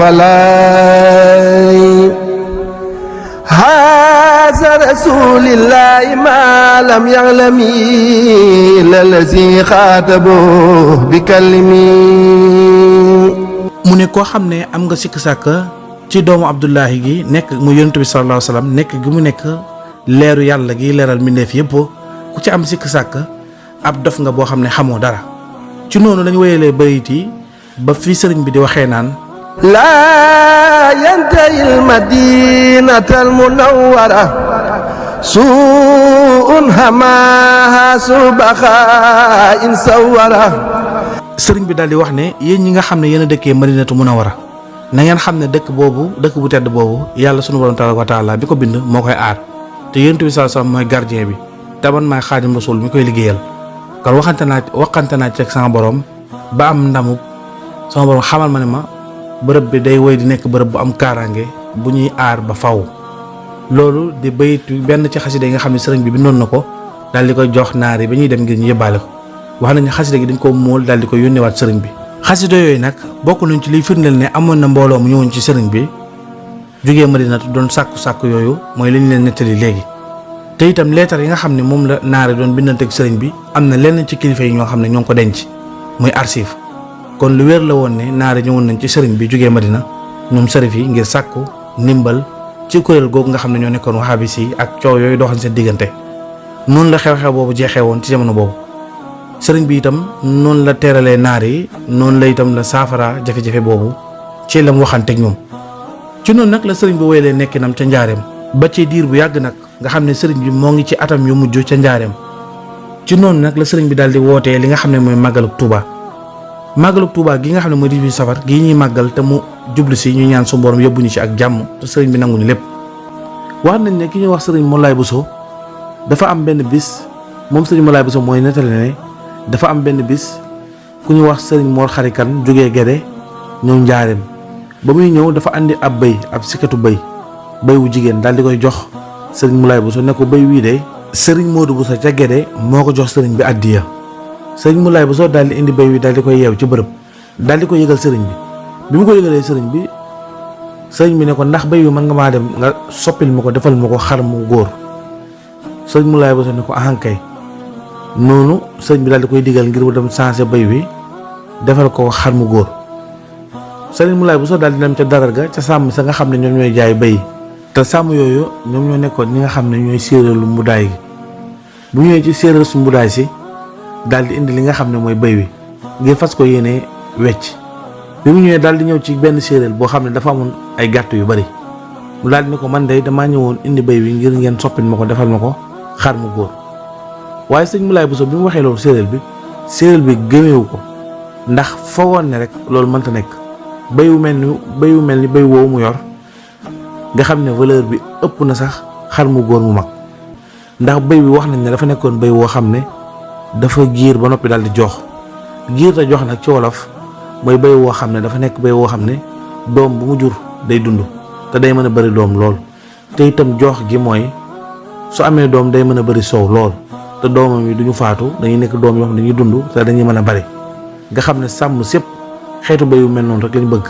falay haza rasulillahi ma lam ya'lami lalazi xaatabo bi kallimi. mu ne koo xam ne am nga sikk sàkk ci doomu Abdullahi gi nekk mu yonent bi sallallahu alayhi wa sallam nekk gi mu nekk leeru yàlla gi leeral mbindeef yëpp, ku ci am sikk sàkk ab dof nga boo xam ne xamoo dara. ci noonu lañu wéyalee bayit yi ba fi sëriñ bi di waxee naan laa yantahil madinatal munawwara suun hamaha subaxa in sawara. sëriñ bi daal di wax ne yéen ñi nga xam ne yéen a dëkkee madinatu munawwara na ngeen xam ne dëkk boobu dëkk bu tedd boobu yàlla sunu borom tabaaraka wa taala bi ko bind moo koy aar te yonent bi sallallahu alayhi wasallam mooy gardien bi te man maay xaadim rasul mi koy liggéeyal. kon waxante naa ci ak sama borom ba am ndamu sama borom xamal ma ne ma bërëb bi day woy di nekk bërëb bu am kaaraange bu ñuy aar ba faw. loolu di bayit benn ci xasida yi nga xam ne sëriñ bi bindoon na ko daal di koy jox naar yi ba ñuy dem ngir ñu yóbbaale ko wax nañu xasida gi dañ ko móol daal di koy yónneewaat sëriñ bi. xasida yooyu nag bokk nañ ci liy firndeel ne amoon na mbooloo mu ñëwoon ci sëriñ bi jógee Madinatu doon sàkku yooyu mooy li ñu leen nettali léegi. te itam leetar yi nga xam ne moom la naare doon bindante ak sëriñ bi am na lenn ci kilifa yi ñoo xam ne ñoo ngi ko denc muy archive. kon lu wér la woon ne naare ñëwoon nañ ci sëriñ bi jógee Madina ñoom sërif yi ngir sàkku ndimbal ci kuréel googu nga xam ne ñoo nekkoon wahabis yi ak coow yooyu doxal seen diggante. noonu la xew-xew boobu jeexee woon ci jamono boobu sëriñ bi itam noonu la teeralee naar yi noonu la itam la saafara jafe-jafe boobu ci la mu waxanteeg ñoom. ci noonu nag la sëriñ bi wéyalee nekkinam ca njaareem ba ci diir bu yàgg nag nga xam ne sëriñ bi moo ngi ci atam yu mujj ca njaareem. ci noonu nag la sëriñ bi daal di wootee li nga xam ne mooy màggalug Touba. màggalug Touba gi nga xam ne mooy 18 safar gii ñuy màggal te mu jublu si ñu ñaan su borom yóbbuñu ci ak jàmm te sëriñ bi nanguñu lépp. wax nañ ne ki ñuy wax sëriñ Moulay Bousso dafa am benn bis moom sëriñ Moulay Bousso mooy nettali ne dafa am benn bis ku ñuy wax sëriñ Mor Xarikan jógee Gede ñëw njaareem ba muy ñëw dafa andi ab bëy ab sikatu bëy wu jigéen daal di koy jox sëriñ Moulay Bousso ne ko bëy wii de sëriñ Modou Bousso ca Gede moo ko jox sëriñ bi addiya. sëriñ Moulay Bousso daal di indi bëy wi daal di koy yeew ci bërëb daal di ko yëgal sëriñ bi mu ko yëgalee sëriñ bi ne ko ndax bëy wi mën nga maa dem nga soppil ma ko defal ma ko xar mu góor. sëriñ Moulay Bousso ne ko ahankay. noonu sëriñ bi daal di koy digal ngir mu dem changé bëy wi defal ko xar mu góor. sëriñ Moulay Bousso daal di dem ca daral ga ca sàmm sa nga xam ne ñoom ñooy jaay bëy te sàmm yooyu ñoom ñoo nekkoon ñi nga xam ne ñooy séeréelu mbudaay gi. bu ñëwee ci séeréer su mbudaay si daal di indi li nga xam ne mooy bëy wi ngir fas ko yéenee wecc. bi mu ñëwee daal di ñëw ci benn séeréer boo xam ne dafa amoon ay gàtt yu bari mu daal di ne ko man de damaa ñëwoon indi bëy wi ngir ngeen soppil ma ko defal ma ko xar mu góor. waaye sëñ Moulay Bousso bi mu waxee loolu séeréer bi gëmeewu ko ndax foogoon ne rek loolu mënta nekk. bëy wu mel ni bëy woowu mu yor nga xam ne valeur bi ëpp na sax xar mu góor mu mag ndax bëy bi wax nañ ne dafa nekkoon bëy woo xam ne dafa giir ba noppi daal di jox giir te jox nag ci wolof mooy bëy woo xam ne dafa nekk bëy woo xam ne doom bu mu jur day dund te day mën a bëri doom lool te itam jox gi mooy su amee doom day mën a bëri soow lool te doomam yi duñu faatu dañuy nekk doom yoo xam ne dañuy dund te dañuy mën a bëri nga xam ne sàmm sépp xeetu bëy yu mel noonu rek lañ bëgg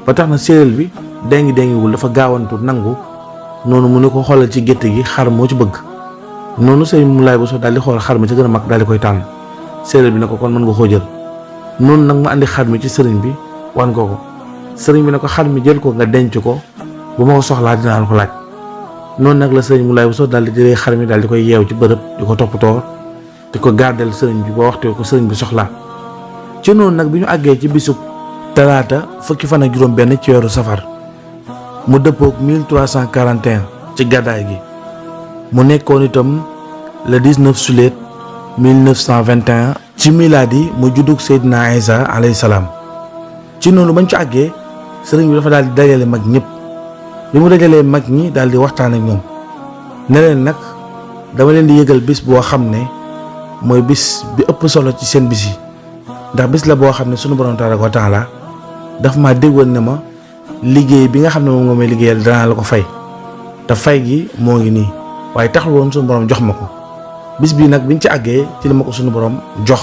ba tax na séeréer bi dengiwul dafa gaawantu nangu noonu mu ne ko xoolal ci gétt gi xar moo ci bëgg noonu sëñ Moulay Bousso daal di xool xar mi ci gën a mag daal di koy tànn séeréer bi ne ko kon mën nga koo jël noonu nag ma andi xar mi ci sëriñ bi wan ko sëriñ bi ne ko xar mi jël ko nga denc ko bu ma ko soxlaa dinaa ko laaj. noonu nag la sëriñ Moulay Bousso daal di jëlee xar mi daal di koy yeew ci bërëb di ko toppatoo di ko gardel sëriñ bi ba waxtu ko sëriñ bi soxlaa. ci noonu nag bi ñu àggee ci bisub talaata fukki fan ak juróom benn ci weeru safar mu dëppook 1341 ci gàddaay gi mu nekkoon itam le 19 juillet 1921 ci milaadi mu juddug Seydina Isa alayhi salaam. ci noonu bañ ci àggee sëriñ bi dafa daal di dajale mag ñëpp bi mu dajalee mag ñi daal di waxtaan ak ñoom ne leen nag dama leen di yëgal bis boo xam ne mooy bis bi ëpp solo ci seen bis yi ndax bis la boo xam ne sunu borom tabaaraka wa taala daf maa déggoon ne ma liggéey bi nga xam ne moom nga may liggéeyal danaa la ko fay te fay gi moo ngi nii waaye taxul woon sunu borom jox ma ko bis bii nag biñ ci àggee ci la ma ko sunu borom jox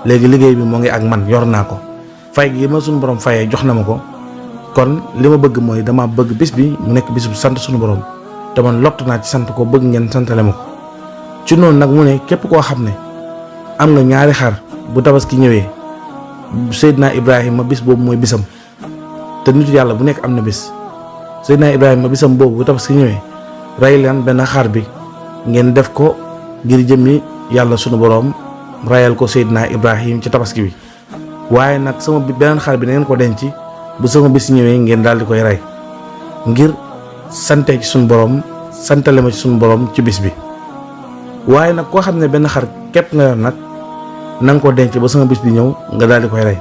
léegi liggéey bi moo ngi ak man yor naa ko fay gi ma sunu borom fayee jox na ma ko kon li ma bëgg mooy dama bëgg bis bi mu nekk bis bu sant sunu borom te man lott naa ci sant ko bëgg ngeen santale ma ko. ci noonu nag mu ne képp koo xam ne am nga ñaari xar bu tabaski ñëwee Seydina Ibrahima bis boobu mooy bisam te nitu yàlla bu nekk am na bis Seydina Ibrahima bisam boobu bu tabaski ñëwee rey leen benn xar bi ngeen def ko ngir jëmmi yàlla sunu borom rayal ko Seydina Ibrahim ci tabaski bi waaye nag sama beneen xar bi na ngeen ko denc bu sama bis ñëwee ngeen daal di koy rey ngir sante ci suñu borom santale ma ci suñu borom ci bis bi. waaye nag koo xam ne benn xar képp nga yor nag na nga ko denc ba sama bis bi ñëw nga daal di koy rey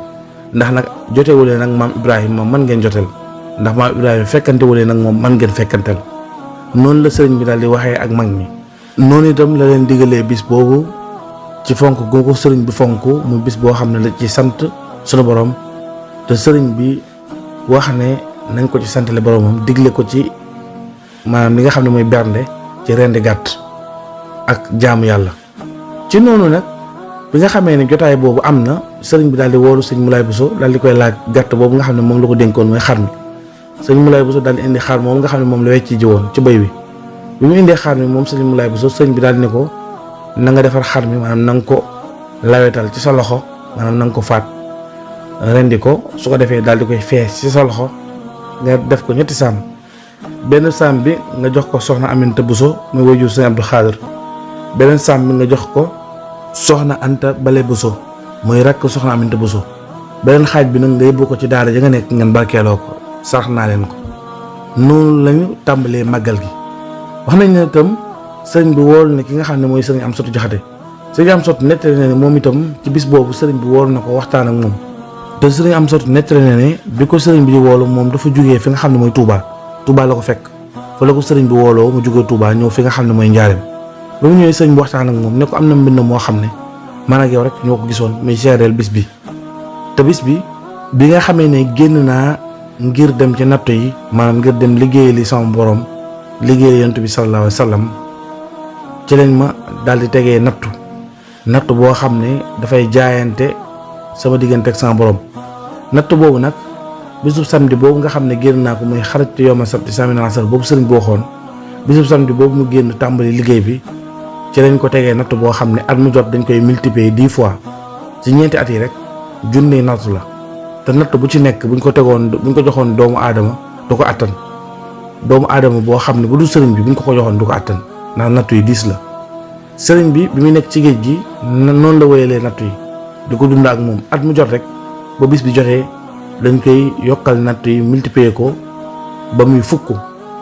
ndax nag jotewulee nag maam Ibrahima man ngeen jotel ndax maam Ibrahima fekkantewulee nag moom man ngeen fekkantel. noonu la sëriñ bi daal di waxee ak mag ñi. noonu itam la leen digalee bis boobu ci fonk gu ko sëriñ bi fonk mu bis boo xam ne la ci sant sunu borom te sëriñ bi wax ne nañ ko ci santale boromam digle ko ci maanaam li nga xam ne mooy bernde ci rendi gàtt ak jaamu yàlla. ci noonu nag bi nga xamee ne jotaay boobu am na sëriñ bi daal di woolu sëñ Moulay Bousso daal di koy laaj gàtt boobu nga xam ne moom la ko dénkoon mooy xar mi. sëñ Moulay Bousso daal di indi xar moom nga xam ne moom la wecci ji woon ci bëy bi bi mu indee xar mi moom sëñ Moulay Bousso sëñ bi daal di ne ko na nga defar xar mi maanaam na nga ko lawetal ci sa loxo maanaam na nga ko faat rendi ko su ko defee daal di koy fees ci sa loxo nga def ko ñetti saam benn saam bi nga jox ko soxna Aminta Bousso muy wajur sëñ Abdou Khadir beneen saam bi nga jox ko soxna Anta Bale Bousso muy rakk soxna Aminta Bousso beneen xaaj bi nag nga yóbbu ko ci daara ja nga nekk ngeen barkeeloo ko sarax naa leen ko. noonu lañu tàmbalee màggal gi wax nañ ne itam sëriñ bi wool na ki nga xam ne mooy sëriñ Amsatu Jaxate sëriñ Amsatu nettali na ne moom itam ci bis boobu sëriñ bi wool na ko waxtaan ak moom te sëriñ Amsatu nettali na ne bi ko sëriñ bi di woolu moom dafa jugee fi nga xam ne mooy Touba la ko fekk fa la ko sëriñ bi wooloo mu jugee Touba ñëw fi nga xam ne mooy Njaareem ba mu ñëwee sëriñ bi waxtaan ak moom ne ko am na mbind moo xam ne man ak yow rek ñoo ko gisoon muy seereel bis bi te bis bi nga xamee ne génn naa ngir dem ci nattu yi maanaam ngir dem liggéey li sama borom liggéey yonent bi sallallahu alayhi wa sallam ci lañ ma daal di tegee nattu boo xam ne dafay jaayante sama diggante ak sama borom nattu boobu nag bisub samedi boobu nga xam ne génn naa ko muy xarajtu yawma sabti samina asar boobu sëriñ bi waxoon bisub samedi boobu mu génn tàmbali liggéey bi ci lañ ko tegee nattu boo xam ne at mu jot dañ koy multiplier 10 fois ci ñeenti at yi rek junni nattu la te natt bu ci nekk buñ ko joxoon doomu aadama du ko attan doomu aadama boo xam ne bu dul sëriñ bi buñ ko joxoon du ko attan ndax nattu yi 10 la. sëriñ bi muy nekk ci géej gi noonu la wéyalee nattu yi di ko dund ak moom at mu jot rek ba bis bi jotee dañ koy yokkal nattu yi multiplier ko ba muy fukk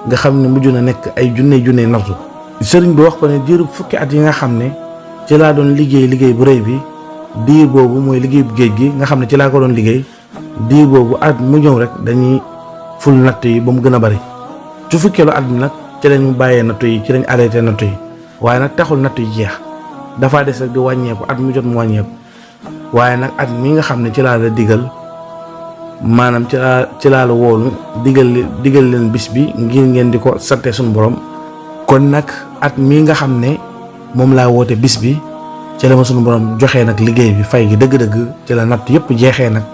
nga xam ne mujj na nekk ay junne nattu. sëriñ bi wax ko ne diiru fukki at yi nga xam ne ci laa doon liggéey bu rëy bi diir boobu mooy liggéey bu géej gi nga xam ne ci laa ko doon liggéey. diir boobu at mu ñëw rek dañuy ful natt yi ba mu gën a bari ci fukkeelu at bi nag ci lañ mu bàyyee natt yi ci lañ arrêté natt yi waaye nag taxul natt yi jeex dafaa des rek di wàññeeku at mu jot mu wàññeeku waaye nag at mi nga xam ne ci laa la digal maanaam ci laa la woolu digal leen bis bi ngir ngeen di ko sante suñu borom kon nag at mi nga xam ne moom laa woote bis bi ci la ma suñu borom joxee nag liggéey bi fay gi dëgg-dëgg ci la natt yëpp jeexee nag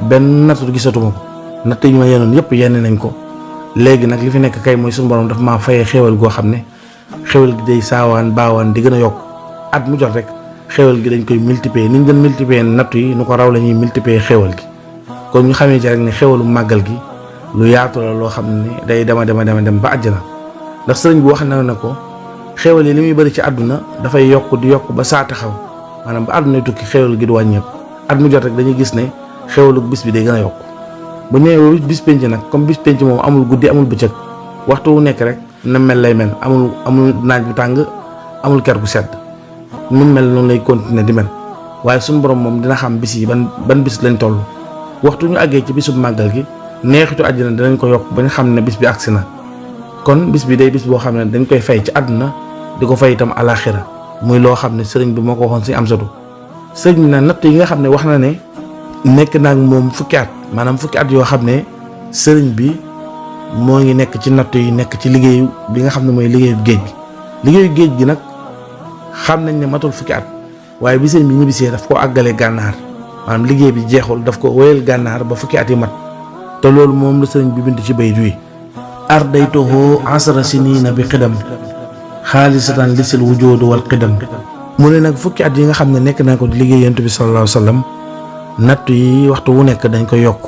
benn natt gisatuma ko natt yi ma yenoon yëpp yenn nañ ko léegi nag li fi nekk kay mooy suñu borom dafa maa fayee xéewal goo xam ne xéewal gi day saawaan baawaan di gën a yokk at mu jot rek xéewal gi dañ koy multiplier ni ñu doon multiplier natt yi nu ko raw la ñuy multiplier xéewal gi kon ñu xamee ci rek ne xéewalu màggal gi lu yaatu la loo xam ne day dem ba àjjana ndax sëriñ bi wax na ne ko xéewal yi li muy bëri ci àdduna dafay yokk di yokk ba saa taxaw maanaam ba àdduna tukki xéewal gi du wàññeeku at mu jot rek dañuy gis ne xéwalu bis bi day gën a yokk bu ñëwee bis penc nag comme bis penc moom amul guddi amul bëccëg waxtu wu nekk rek na mel lay mel amul naaj bu tàng amul ker bu sedd nu mel noonu lay continuer di mel waaye suñu borom moom dina xam bis yi ban bis lañ toll waxtu ñu àggee ci bisub màggal gi neexitu àddina dinañ ko yokk ba ñu xam ne bis bi agsi na kon bis bi day bis boo xam ne dañ koy fay ci àdduna di ko fay itam alaxira muy loo xam ne sëriñ bi moo ko waxoon si Amsatu sëriñ bi na natt yi nga xam ne wax na ne nekk naag moom fukki at maanaam fukki at yoo xam ne sëriñ bi moo ngi nekk ci natt yi nekk ci liggéeyu bi nga xam ne mooy liggéeyu géej gi nag xam nañ ne matul fukki at waaye bi sëriñ bi ñibbisee daf ko àggalee gànnaar maanaam liggéey bi jeexul daf ko wéyal gànnaar ba fukki at yi mat te loolu moom la sëriñ bi bind ci bayt wi ardaytuhu asra sinina bi xidam xaalisatan lisil wujudu wal xidam mu ne nag fukki at yi nga xam ne nekk naa ko di liggéey yonent bi sallallahu alayhi wa sallam natt yi waxtu wu nekk dañ koy yokk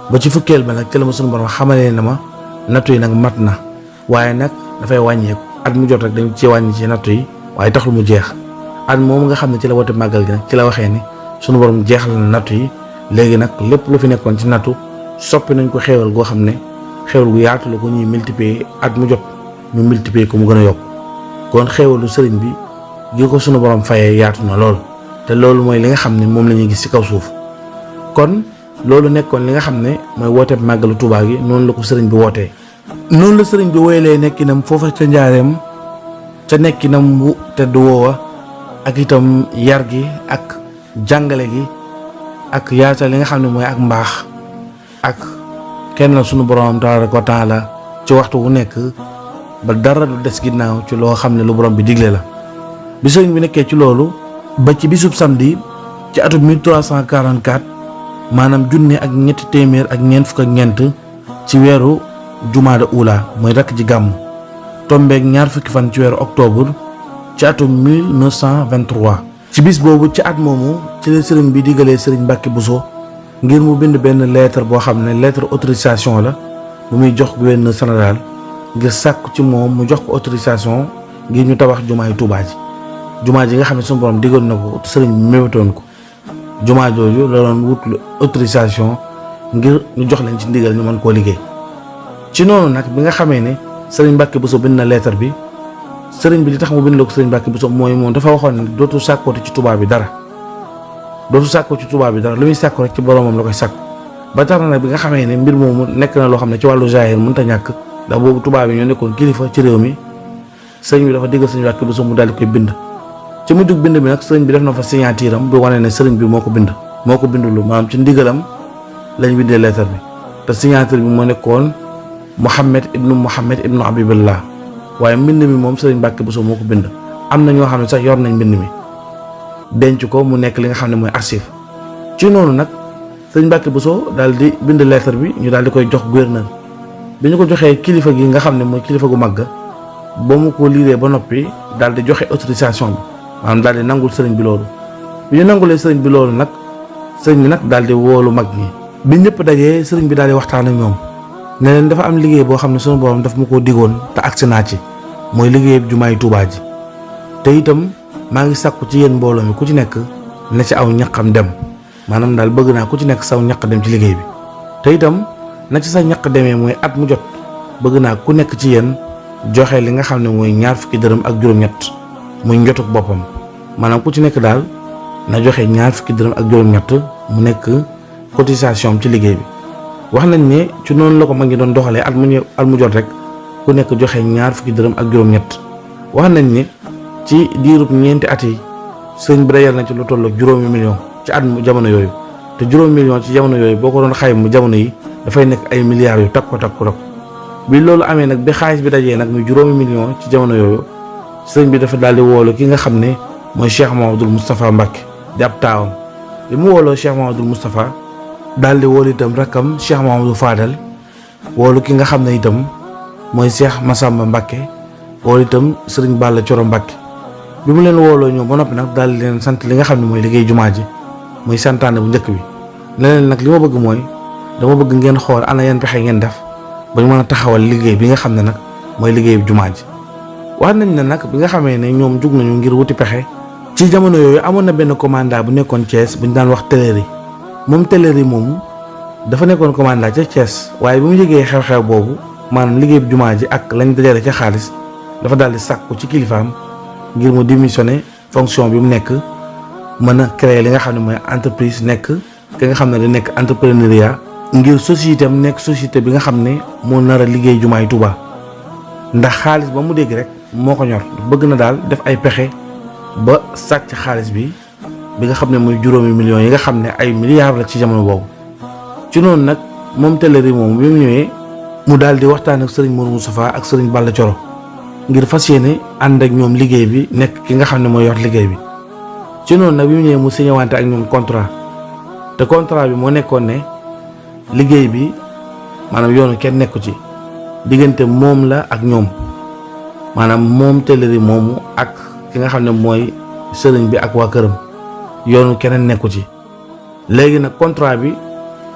ba ci fukkeel ba nag ci la ma sunu borom xamalee na ma nattu yi nag mat na waaye nag dafay wàññeeku at mu jot rek dañ ci wàññi ci nattu yi waaye taxul mu jeex at moom nga xam ne ci la wote màggal gi nag ci la waxee ni sunu borom jeexal na nattu yi léegi nag lépp lu fi nekkoon ci nattu soppi nañ ko xéewal goo xam ne xéewal gu yaatu la ko ñuy multiplier at mu jot ñu multiplier ko mu gën a yokk kon xéewalu sëriñ bi gi ko sunu borom fayee yaatu na lool te loolu mooy li nga xam ne moom la ñuy gis ci kaw suuf. kon loolu nekkoon li nga xam ne mooy wooteeb màggalu Tuubaa gi noonu la ko sëriñ bi wootee. noonu la sëriñ bi woyalee nekkinam foofa ca njaareem ca nekkinam bu tedd woowa ak itam yar gi ak jàngale gi ak yaatal li nga xam ne mooy ak mbaax ak kenn la sunu borom tabaaraka wa taala ci waxtu wu nekk ba dara du des ginnaaw ci loo xam ne lu borom bi digle la. bi sëriñ bi nekkee ci loolu ba ci bisub samedi ci atum 1344 maanaam junne ak ñetti téeméer ak ñeent fukk ak ñeent ci weeru jumaada ula mooy rakk ji gàmm tombeeg ñaar fukki fan ci weeru octobre ci atum 1923. ci bis boobu ci at moomu ci la sëriñ bi digalee sëriñ Mbàkke Buso ngir mu bind benn lettre boo xam ne lettre autorisation la bu muy jox gouverneur général ngir sàkku ci moom mu jox ko autorisation ngir ñu tabax jumaay Tuubaa ji jumaa ji nga xam ne suñu borom digoon na ko sëriñ bi mébatoon ko jumaa jooju la doon wut autorisation ngir ñu jox leen ci ndigal ñu mën koo liggéey. ci noonu nag bi nga xamee ne sëriñ Mbàkke Buso bind na lettre bi sëriñ bi li tax mu bind la ko sëriñ Mbàkke Buso mooy moom dafa waxoon ne dootu sàkkooti ci Tuubaa bi dara lu muy sàkko rek ci boromam la koy sàkk ba tax na nag bi nga xamee ne mbir moomu nekk na loo xam ne ci wàllu jaahir mënta ñàkk ndax boobu Tuubaa bi ñoo nekkoon kilifa ci réew mi sëriñ bi dafa diggal sëriñ Mbàkke Buso mu daal di koy bind. ci mujjug bind bi nag sëriñ bi def na fa signature am bu wane ne sëriñ bi moo ko bindulu maanaam ci ndigalam lañ bindee lettre bi te signature bi moo nekkoon Muhammad ibnu Habiballah waaye mbind mi moom sëriñ Mbàkke Buso moo ko bind. am na ñoo xam ne sax yor nañ mbind mi denc ko mu nekk li nga xam ne mooy archive. ci noonu nag sëriñ Mbàkke Buso daal di bind lettre bi ñu daal di koy jox gouverneur bi ñu ko joxee kilifa gi nga xam ne mooy kilifa gu mag ba mu ko liiree ba noppi daal di joxe autorisation bi maanaam daal di nangul sëriñ bi loolu bi ñu nangulee sëriñ bi loolu nag sëriñ bi nag daal di woolu mag ñi bi ñëpp dajee sëriñ bi daal di waxtaan ak ñoom ne leen dafa am liggéey boo xam ne sunu borom daf ma koo digoon te agsi naa ci mooy liggéey jumaay Tuubaa ji te itam maa ngi sàkku ci yéen mbooloo mi ku ci nekk na ci aw ñaqam dem maanaam daal bëgg naa ku ci nekk saw ñaq dem ci liggéey bi te itam na ci sa ñaq demee mooy at mu jot bëgg naa ku nekk ci yéen joxe li nga xam ne mooy 20 dërëm ak juróom-ñett muy njotuk boppam maanaam ku ci nekk daal na joxe 20 dërëm ak juróom-ñett mu nekk cotisation ci liggéey bi. wax nañ ne ci noonu la ko mag ngi doon doxalee at mu jot rek ku nekk joxe 20 dërëm ak juróom-ñett wax nañ ne ci diirub ñeenti at yi sëñ bi dajal na ci lu toll ak juróomi million ci at mu jamono yooyu te juróomi million ci jamono yooyu boo ko doon xayma jamono yi dafay nekk ay milliards yu takku bi loolu amee nag bi xaalis bi dajee nag muy juróomi million ci jamono yooyu sëñ bi dafa daal di woolu ki nga xam ne mooy Cheikh Mahamadul Moustapha Mbacke di ab taawam li mu wooloo Cheikh Mahamadul Moustapha daal di woolu itam rakkam Cheikh Mahamadou Fadal woolu ki nga xam ne itam mooy Cheikh Massamba Mbacke woolu itam sëriñ Balla Coro Mbacke bi mu leen wooloo ñoom ba noppi nag daal di leen sant li nga xam ne mooy liggéey jumaa ji muy santaane bu njëkk bi leneen nag li ma bëgg mooy dama bëgg ngeen xool ana yan pexe ngeen def ba ñu mën a taxawal liggéey bi nga xam ne nag mooy liggéey jumaa ji. wax nañ ne nag bi nga xamee ne ñoom jug nañu ngir wuti pexe ci jamono yooyu amoon na benn commandant bu nekkoon Thiès bu ñu daan wax Téléri moom Téléri moomu dafa nekkoon commandant ca Thiès waaye bi mu yëgee xew-xew boobu maanaam liggéey jumaa ji ak lañ dajale ca xaalis dafa daal di sàkku ci kilifaam ngir mu démissionner fonction bi mu nekk mën a créer li nga xam ne mooy entreprise nekk ki nga xam ne da nekk entrepreneuriat ngir société am nekk société bi nga xam ne moo nar a liggéey jumaay Tuubaa ndax xaalis ba mu dégg rek moo ko ñor bëgg na daal def ay pexe ba sàcc xaalis bi nga xam ne mooy juróomi millions yi nga xam ne ay milliards la ci jamono boobu. ci noonu nag moom Téléri moom bi mu ñëwee mu daal di waxtaan ak sëriñ Mourou Moustapha ak sëriñ Balla Coro ngir fas yéene ànd ak ñoom liggéey bi nekk ki nga xam ne mooy yor liggéey bi. ci noonu nag bi mu ñëwee mu signé wante ak ñoom contrat te contrat bi moo nekkoon ne liggéey bi maanaam yoonu kenn nekku ci diggante moom la ak ñoom maanaam moom Téléri moomu ak ki nga xam ne mooy sëriñ bi ak waa këram yoonu keneen nekku ci. léegi nag contrat bi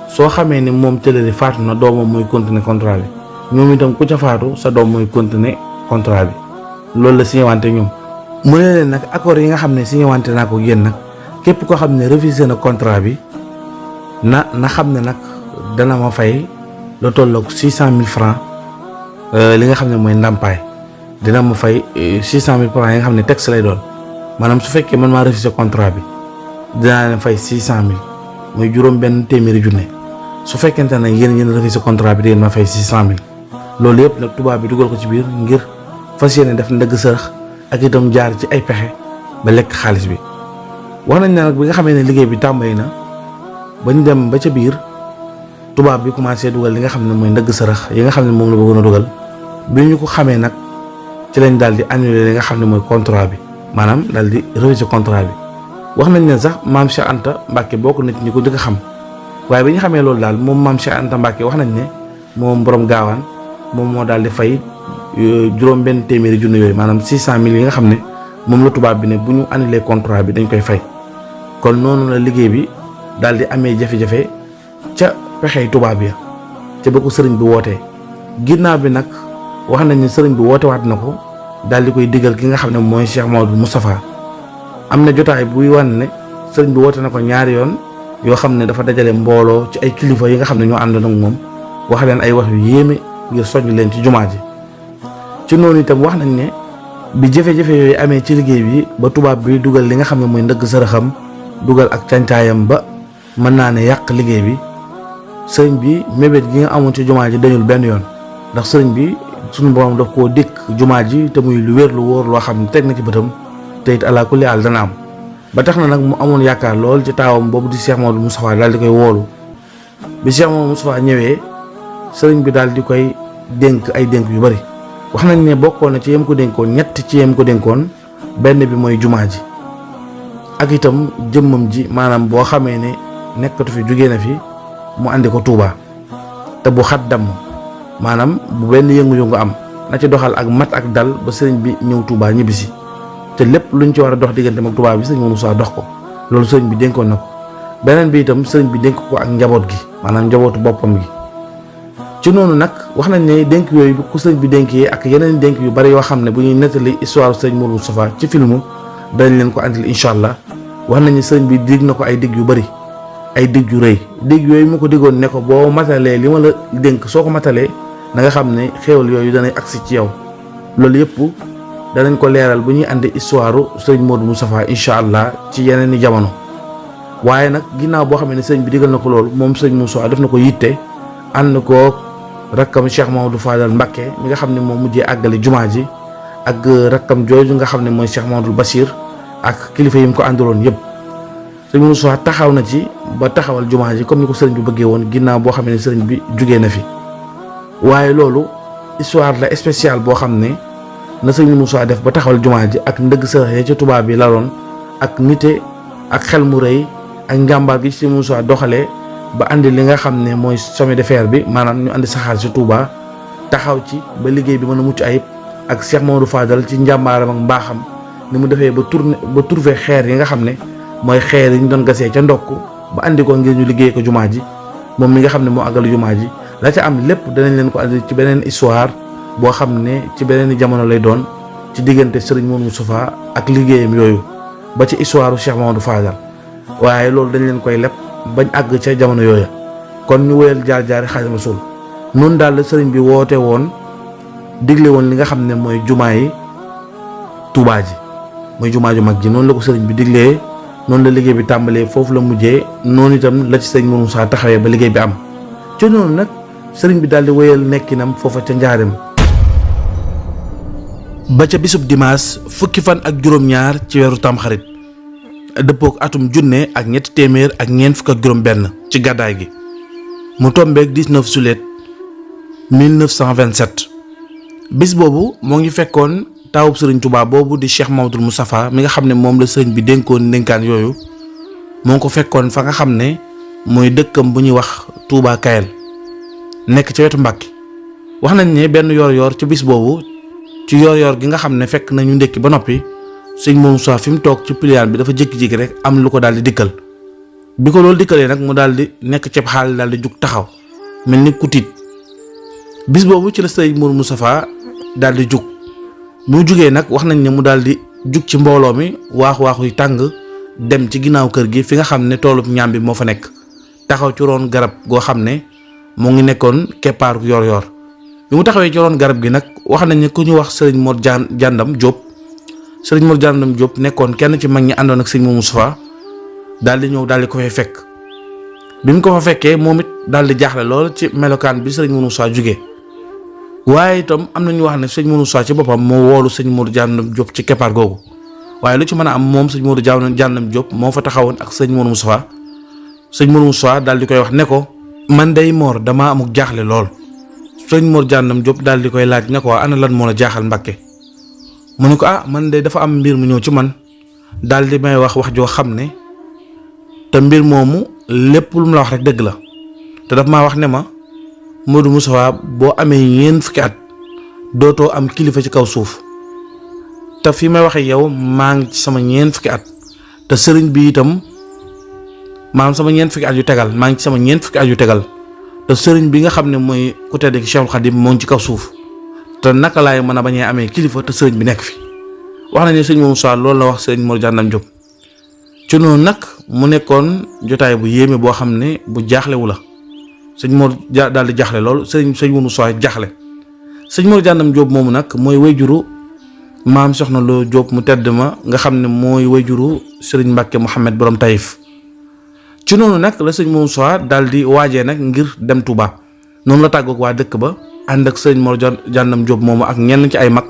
soo xamee ne moom Téléri faatu na doomam mooy continuer contrat bi ñoom itam ku ca faatu sa doom mooy continuer contrat bi loolu la signé wante ñoom. mu ne leen nag accord yi nga xam ne signé wante naa ko yéen nag képp koo xam ne refusé na contrat bi na xam ne nag dana ma fay lu tolloog 600 000 francs li nga xam ne mooy ndàmpaay dina ma fay 600 000 francs yi nga xam ne texte lay doon maanaam su fekkee man maa refusé contrat bi dinaa leen fay 600 000 muy juróom benn téeméeri junne su fekkente ne yéen refusé contrat bi di ngeen ma fay 600 000 loolu yëpp nag tubaab bi dugal ko ci biir ngir fas yéene def ndëgg sërëx ak itam jaar ci ay pexe ba lekk xaalis bi. wax nañ ne nag bi nga xamee ne liggéey bi tàmbali na ba ñu dem ba ca biir tubaab bi commencé dugal li nga xam ne mooy ndëgg sërëx yi nga xam ne moom la bëggoon a dugal bi ñu ko xamee nag ci lañ daal di annulé li nga xam ne mooy contrat bi maanaam daal di réviser contrat bi. wax nañ ne sax maam Cheikh Anta Mbacke bokk na ci ñi ko njëkk a xam waaye bi ñu xamee loolu daal moom maam Cheikh Anta Mbacke wax nañ ne moom borom gaawaan moom moo daal di fay juróom benn téeméeri junne yooyu maanaam 600 000 yi nga xam ne moom la tubaab bi ne bu ñu annulé contrat bi dañ koy fay. kon noonu la liggéey bi daal di amee jafe-jafe ca pexey tubaab ya ca ba ko sëriñ bi wootee ginnaaw bi nag wax nañ ne sëriñ bi woote waat na ko daal di koy digal ki nga xam ne mooy Cheikh Mamadou Moustapha. am na jotaay buy wan ne sëriñ bi woote na ko ñaari yoon yoo xam ne dafa dajale mbooloo ci ay kilifa yi nga xam ne ñoo àndoon ak moom wax leen ay wax yu yéeme ngir soññ leen ci jumaa ji. ci noonu itam wax nañ ne bi jafe-jafe yooyu amee ci liggéey bi ba tubaab bi dugal li nga xam ne mooy ndëgg sërëxam dugal ak càncaayam ba mën naa ne yàq liggéey bi sëriñ bi mébét gi nga amoon ci jumaa ji dañul benn yoon ndax sëriñ bi suñu borom daf koo dikk jumaa ji te muy lu wér lu wóor loo xam ne teg na ci bëtam te it alaa kulli haal dana am ba tax na nag mu amoon yaakaar lool ci taawam boobu di Cheikh Mamadou Moustapha daal di koy woolu bi Cheikh Mamadou Moustapha ñëwee sëriñ bi daal di koy dénk ay dénk yu bari wax nañ ne bokkoon na ci yem ko dénkoon ñett ci yem ko dénkoon benn bi mooy jumaa ji ak itam jëmmam ji maanaam boo xamee ne nekkatu fi jugee na fi mu andi ko Touba te bu xat damm maanaam bu benn yëngu-yëngu am na ci doxal ak mat ak dal ba sëriñ bi ñëw Touba ñibbisi te lépp luñ ci war a dox diggante ak tubaab bi sëriñ Moussa dox ko loolu sëriñ bi dénkoon na ko beneen bi itam sëriñ bi dénk ko ak njaboot gi maanaam njabootu boppam gi. ci noonu nag wax nañ ne dénk yooyu ku sëriñ bi dénkee ak yeneen dénk yu bari yoo xam ne bu ñuy nettali histoire sëriñ Modou Moustapha ci film dañ leen ko andil incha allah wax nañ ne sëriñ bi dig na ko ay dig yu bari ay dig yu rëy dig yooyu mu ko diggoon ne ko boo matalee li ma la dénk soo ko matalee na nga xam ne xéewal yooyu danay agsi ci yow loolu yëpp. danañ ko leeral bu ñuy andi histoire sëriñ Modou Moustapha incha allah ci yeneen i jamono waaye nag ginnaaw boo xam ne sëriñ bi digal na ko loolu moom sëriñ Moustapha def na ko yitte ànd ko rakkam Cheikh Mamadou Fadal Mbacké mi nga xam ne moom mujjee àggale jumaa ji ak rakkam jooju nga xam ne mooy Cheikh Mamadou Bachir ak kilifa yi mu ko àndaloon yëpp sëriñ Moustapha taxaw na ci ba taxawal jumaa ji comme ni ko sëriñ bi bëggee woon ginnaaw boo xam ne sëriñ bi jugee na fi waaye loolu histoire la spéciale boo xam ne. na sëñ Moussa def ba taxawal jumaa ji ak ndëgg sërëx ci tubaab bi laloon ak nite ak xel mu rëy ak njàmbaar gi ci sëñ Moussa doxalee ba andi li nga xam ne mooy chemin de fer bi maanaam ñu andi saxaar ci Touba taxaw ci ba liggéey bi mën a mucc ayib ak Cheikh Mamadou Fadal ci njàmbaaram ak mbaaxam ni mu defee ba trouver xeer yi nga xam ne mooy xeer yi ñu doon gasee ca ndokk ba andi ko ngir ñu liggéey ko jumaa ji moom mi nga xam ne moo àggal jumaa ji la ca am lépp danañ leen ko andi ci beneen histoire boo xam ne ci beneen jamono lay doon ci diggante sëriñ Modou Moustapha ak liggéeyam yooyu ba ci histoire Cheikh Mamadou Fadal waaye loolu dañ leen koy leb bañ àgg ca jamono yooya kon ñu wéyal jaar-jaari Xaadimu Rasuul noonu daal la sëriñ bi woote woon digle woon li nga xam ne mooy jumaa yi Touba ji mooy jumaa ju mag ji noonu la ko sëriñ bi diglee noonu la liggéey bi tàmbalee foofu la mujjee noonu itam la ci sëriñ Modou Moustapha taxawee ba liggéey bi am ci noonu nag sëriñ bi daal di wéyal nekkinam foofa ca njaareem ba ca bisub dimanche fukki fan ak juróom-ñaar ci weeru tamxarit dëppook atum junne ak ñetti téeméer ak ñeent fukk ak juróom-benn ci gàddaay gi mu tombeek 19 sulet 1927 bis boobu moo ngi fekkoon taawub sëriñ Touba boobu di Cheikh Mamadou Moustapha mi nga xam ne moom la sëriñ bi dénkoon ndénkaan yooyu moo ngi ko fekkoon fa nga xam ne mooy dëkkam bu ñuy wax Touba Kayel nekk ci wetu Mbàkke wax nañ ne benn yor-yor ci bis boobu. ci yor-yor gi nga xam ne fekk nañu ndékki ba noppi sëñ Moussa fi mu toog ci piliyaan bi dafa jékki-jékki rek am lu ko daal di dikkal bi ko loolu dikkalee nag mu daal di nekk ceeb xaal daal di jug taxaw mel ni ku tiit bis boobu ci la sëñ Moustapha daal di jug mu jugee nag wax nañ ne mu daal di jug ci mbooloo mi waaxu yu tàng dem ci ginnaaw kër gi fi nga xam ne toolub ñaam bi moo fa nekk taxaw ci roon garab goo xam ne mu ngi nekkoon keppaaru yor-yor bi mu taxawee ci roon garab gi nag wax nañ ne ku ñu wax sëriñ Mor Jàndam Jóob sëriñ Mor Jàndam Jóob nekkoon kenn ci mag ñi àndoon ak sëñ Modou Moustapha daal di ñëw daal di ko fay fekk bi mu ko fa fekkee moom it daal di jaaxle lool ci melokaan bi sëriñ Modou Moustapha jugee waaye itam am na ñu wax ne sëñ Modou Moustapha ci boppam moo woolu sëñ Modou Jàndam Jóob ci keppaar googu waaye lu ci mën a am moom sëñ Modou Jàndam Jóob moo fa taxawoon ak sëñ Modou Moustapha sëñ Modou Moustapha daal di koy wax ne ko man day Mor damaa amuk jaaxle lool sëñ Mor Jàndam Jóob daal di koy laaj ne ko ana lan moo la jaaxal Mbàkke mu ne ko man de dafa am mbir mu ñëw ci man daal di may wax joo xam ne te mbir moomu lépp lu mu la wax rek dëgg la te daf maa wax ne ma Modou Moustapha boo amee ñeent fukki at dootoo am kilifa ci kaw suuf te fi may waxee yow maa ngi ci sama ñeent fukki at te sëriñ bi itam maanaam sama ñeent fukki at yu tegal maa ngi ci sama ñeent fukki at yu tegal te sëriñ bi nga xam ne mooy ku tedd ki Cheikhul Khadim moo ngi ci kaw suuf te naka laay mën a bañee amee kilifa te sëriñ bi nekk fi wax nañ ne sëñ Moussa loolu la wax sëriñ Mor Jàndam Jóob ci noonu nag mu nekkoon jotaay bu yéeme boo xam ne bu jaaxlewu la sëñ Mor daal di jaaxle loolu sëñ Moussa jaaxle sëñ Mor Jàndam Jóob moomu nag mooy wayjuru maam Soxna Lo Jóob mu tedd ma nga xam ne mooy wayjuru sëriñ Mbàkke Mouhamed borom Taïf ci noonu nag la sëñ Moussa daal di waajee nag ngir dem Touba noonu la tàggoog waa dëkk ba ànd ak sëñ Mor Jàndam Jóob moomu ak ñenn ci ay mag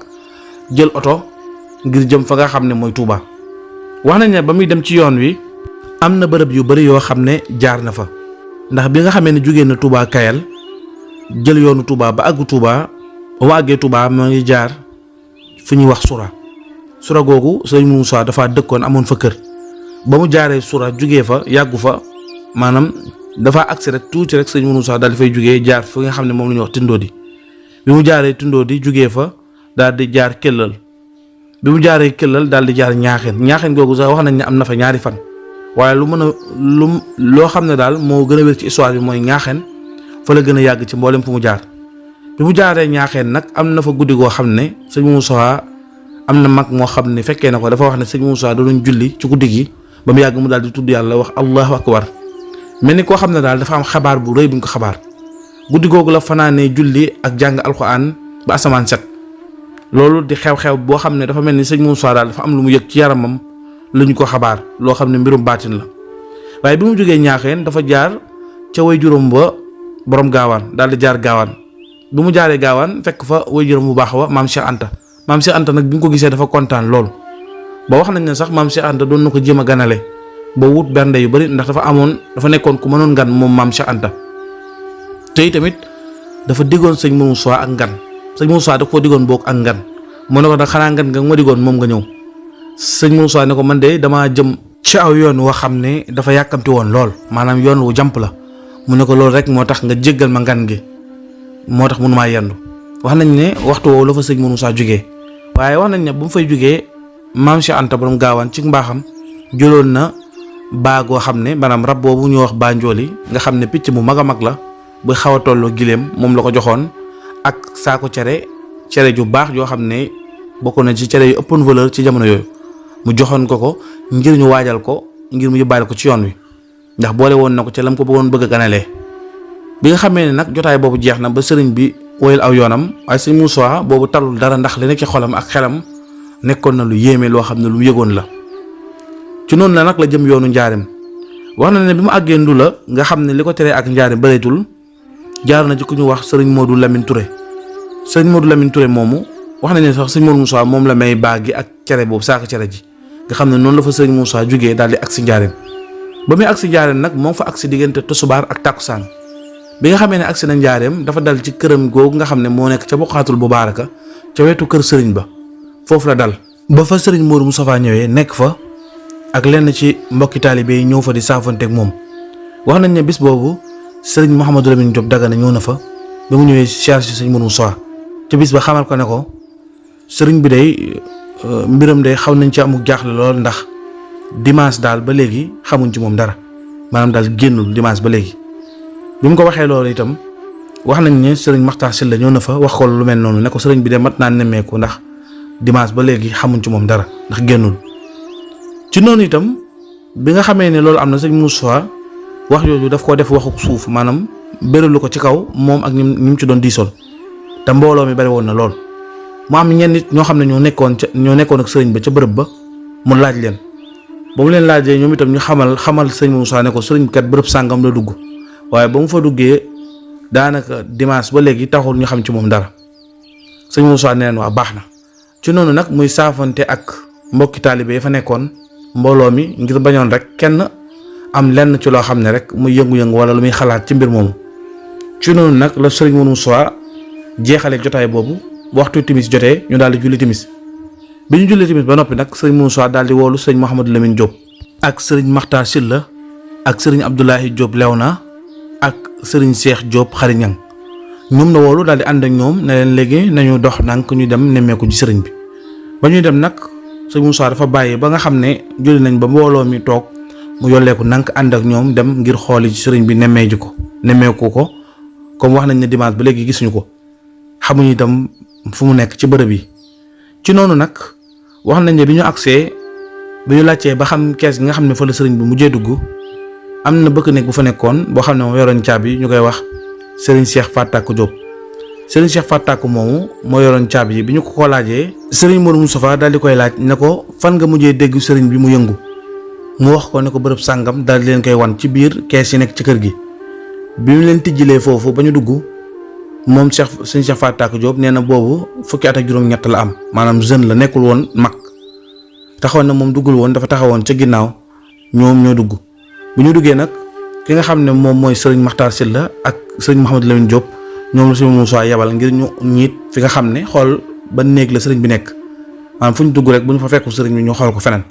jël oto ngir jëm fa nga xam ne mooy Touba wax nañ ne ba muy dem ci yoon wi am na bërëb yu bari yoo xam ne jaar na fa ndax bi nga xamee ne jógee na Touba Kayal jël yoonu Touba ba àggu Touba ba mu àggee Touba moo ngi jaar fu ñuy wax sura googu sëñ Moussa dafa dëkkoon amoon fa kër ba mu jaaree sura jugee fa yàggu fa maanaam dafa agsi rek tuuti rek sëñ Moussa daal di fay jugee jaar fi nga xam ne moom la ñuy wax Tindodi bi mu jaaree Tindodi jugee fa daal di jaar Kellal bi mu jaaree Kellal daal di jaar ñaaxeen googu sax wax nañ ne am na fa ñaari fan waaye loo xam ne daal moo gën a wér ci histoire bi mooy ñaaxeen fa la gën a yàgg ci mboolem fu mu jaar bi mu jaaree ñaaxeen nag am na fa guddi goo xam ne sëñ Moussa am na mag moo xam ne fekkee na ko dafa wax ne sëñ Moussa doon julli ci guddi gi ba mu yàgg mu daal di tudd yàlla wax allahu akbar mel ni koo xam ne daal dafa am xabaar bu rëy bu ñu ko xabaar guddi googu la fanaanee julli ak jàng alxuraan ba asamaan set loolu di xew-xew boo xam ne dafa mel ni sëñ Moussa daal dafa am lu mu yëg ci yaramam lu ñu ko xabaar loo xam ne mbirum baatin la waaye bi mu jógee ñaaxeen dafa jaar ca way juróom ba borom gaawaan daal di jaar gaawaan bi mu jaaree gaawaan fekk fa way juróom bu baax wa maam Cheikh Anta nag bi mu ko gisee dafa kontaan lool ba wax nañ ne sax maam Cheikh Anta doon na ko jéem a ganale ba wut bernde yu bari ndax dafa nekkoon ku mënoon ngan moom maam Cheikh Anta te tamit dafa diggoon sëñ Moussa ak ngan sëñ Moussa da koo diggoon boog ak ngan mu ne ko nag xanaa ngan nga ma diggoon moom nga ñëw sëñ Moussa ne ko man de damaa jëm ci aw yoon woo xam ne dafa yàkkamti woon lool maanaam yoon wu jàmp la mu ne ko loolu rek moo tax nga jéggal ma ngan gi moo tax mënumaa yendu wax nañ ne waxtu woowu la fa sëñ Moussa jugee waaye wax nañ ne bu mu fay jugee maam Cheikh Anta borom gaawaan ci mbaaxam jëloon na baa goo xam ne maanaam rab boobu ñuy wax banjooli nga xam ne picc mu mag a mag la bu xaw a tolloo gileem moom la ko joxoon ak saako cere ju baax yoo xam ne bokk na ci cere yu ëppoon valeur ci jamono yooyu mu joxoon ko ngir ñu waajal ko ngir mu yóbbaale ko ci yoon wi ndax boole woon na ko ca lam ko bëggoon bëgg a ganalee bi nga xamee ne nag jotaay boobu jeex na ba sëriñ bi woyal aw yoonam waaye sëñ Moussa boobu talul dara ndax li nekk ci xolam ak xelam nekkoon na lu yéeme loo xam ne lu mu yëgoon la ci noonu la nag la jëm yoonu njaareem wax na ne bi mu àggee Ndula nga xam ne li ko teree ak njaareem bëreetul jaar na ci ku ñu wax sëriñ Modou Lamine Touré moomu wax nañ ne sax sëñ Modou Moussa moom la may baag gi ak cere boobu saako cere ji nga xam ne noonu la fa sëriñ Moussa jugee daal di agsi njaareem ba muy agsi njaareem nag moom fa agsi diggante tusubaar ak takkusaan bi nga xamee ne agsi na njaareem dafa dal ci këram googu nga xam ne moo nekk ca Boqaatul Mubaaraka ca wetu kër sëriñ ba foofu la dal ba fa sëriñ Modou Moustapha ñëwee nekk fa ak lenn ci mbokki taalibe yi ñëw fa di saafanteeg moom wax nañ ne bis boobu sëriñ Mouhamadou Lamine Diop Dagana ñëw na fa ba mu ñëwee charge sëriñ Modou Moustapha ca bis ba xamal ko ne ko sëriñ bi day mbiram day xaw nañ ci amuk jaaxle lool ndax dimanche daal ba léegi xamuñ ci moom dara maanaam daal génnul dimanche ba léegi bi mu ko waxee loolu itam wax nañ ne sëriñ Makhtar Sylla ñëw na fa wax ko lu mel noonu ne ko sëriñ bi de mat naa nemmeeku ndax dimanche ba léegi xamuñ ci moom dara ndax génnul ci noonu itam bi nga xamee ne loolu am na sëñ Moussa wax jooju daf koo def waxu suuf maanaam béralu ko ci kaw moom ak ñi mu ci doon diisool te mbooloo mi bari woon na lool. mu am ñenn nit ñoo xam ne ñoo nekkoon ak sëriñ ba ca bërëb ba mu laaj leen ba mu leen laajee ñoom itam ñu xamal sëñ Moussa ne ko sëriñ kat bërëb sàngam la dugg waaye ba mu fa duggee daanaka dimanche ba léegi taxul ñu xam ci moom dara. sëñ Moussa ne leen waa baax na ci noonu nag muy saafante ak mbokki taalibe yi fa nekkoon mbooloo mi ngir bañoon rek kenn am lenn ci loo xam ne rek muy yëngu-yëngu wala lu muy xalaat ci mbir moomu. ci noonu nag la sëriñ Moussa jeexale jotaay boobu waxtu timis jotee ñu daal di julli timis bi ñu julli timis ba noppi nag sëriñ Moussa daal di woolu sëriñ Mouhamadou Lamine Diop ak sëriñ Makhtar Sylla ak sëriñ Abdoulahi Diop Léona ak sëriñ Cheikh Diop Xariñang ñoom na woolu daal di ànd ak ñoom ne leen léegi nañu dox ndànk ñu dem nemmeeku ci sëriñ bi. ba ñuy dem nag sëriñ Moussa dafa bàyyi ba nga xam ne julli nañ ba mbooloo mi toog mu yolleeku ndànk ànd ak ñoom dem ngir xooli ci sëriñ bi nemmeeku ko comme wax nañ ne dimanche ba léegi gisuñu ko xamuñu itam fu mu nekk ci bërëb yi. ci noonu nag wax nañ ne bi ñu agsee bi ñu laajtee ba xam kees gi nga xam ne fa la sëriñ bi mujjee dugg am na bëkk nekk bu fa nekkoon boo xam ne moo yoroon caabi ñu koy wax sëriñ Cheikh Fatak Diop. sëriñ Cheikh Fatak moomu moo yoroon caabi yi bi ñu ko laajee sëriñ Modou Moustapha daal di koy laaj ne ko fan nga mujjee dégg sëriñ bi mu yëngu mu wax ko ne ko bërëb sàngam daal di leen koy wan ci biir kees yi nekk ci kër gi. bi mu leen tijjilee foofu ba ñu dugg moom sëriñ Cheikh Fatak Diop nee na boobu fukki at ak juróom-ñett la am maanaam jeune la nekkul woon mag taxawoon na moom duggul woon dafa taxawoon ca ginnaaw ñoom ñoo dugg. bu ñu duggee nag ki nga xam ne moom mooy sëriñ Makhtar Sylla ak sëriñ Mouhamadou Lamine Diop ñoom la sëriñ Moussa yabal ngir ñu ñiit fi nga xam ne xool ba néeg la sëriñ bi nekk maanaam fu ñu dugg rek bu ñu fa fekku sëriñ bi ñu xool ko feneen.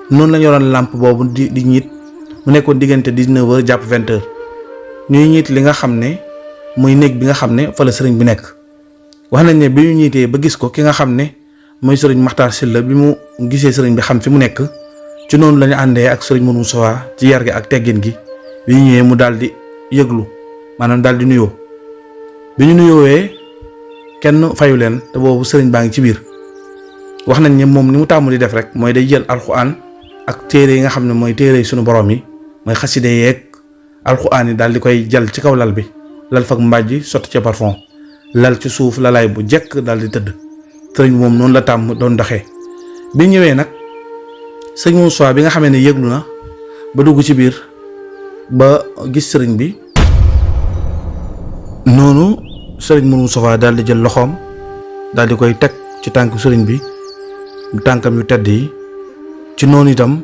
noonu la ñu yoroon lampe boobu di ñiit mu nekkoon diggante 19h jàpp 20h ñuy ñiit li nga xam ne muy néeg bi nga xam ne fa la sëriñ bi nekk. wax nañ ne bi ñu ñiitee ba gis ko ki nga xam ne mooy sëriñ Makhtar Sylla bi mu gisee sëriñ bi xam fi mu nekk ci noonu la ñu àndee ak sëriñ Modou Moustapha ci yar gi ak teggin gi bi ñu ñëwee mu daal di yëglu maanaam daal di nuyoo bi ñu nuyoowee kenn fayu leen te boobu sëriñ baa ngi ci biir. wax nañ ne moom ni mu tàmm di def rek mooy day jël alxuraan ak téere yi nga xam ne mooy téere yi sunu borom yi mooy xaside yeeg alxuraan yi daal di koy jël ci kaw lal bi lal fak mbàjj sotti ca parfum lal ci suuf lalaay bu jekk daal di tëdd. sëriñ bi moom noonu la tàmm doon doxee bi ñëwee nag sëriñ Moussa bi nga xamee ne yëglu na ba dugg ci biir ba gis sëriñ bi noonu sëriñ Moussa daal di jël loxoom daal di koy teg ci tànk sëriñ bi tànkam yu tedd yi ci noonu itam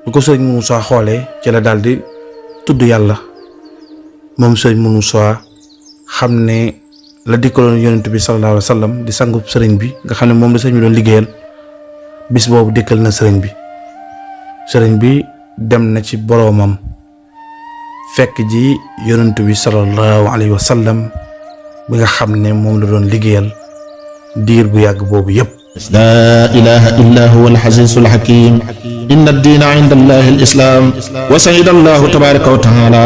bu ko sëriñ Moussa xoolee ci la daal di tudd yàlla moom sëriñ Moussa xam ne la dikkaloon yonent bi sallallahu alayhi wa sallam di sangub sëriñ bi nga xam ne moom la sëriñ bi doon liggéeyal bis boobu dikkal na sëriñ bi dem na ci boroomam fekk ji yonent bi sallallahu alayhi wa sallam bi nga xam ne moom la doon liggéeyal diir bu yàgg boobu yépp. لا إله إلا هو العزيز الحكيم إن الدين عند الله الإسلام وسعد الله تبارك وتعالى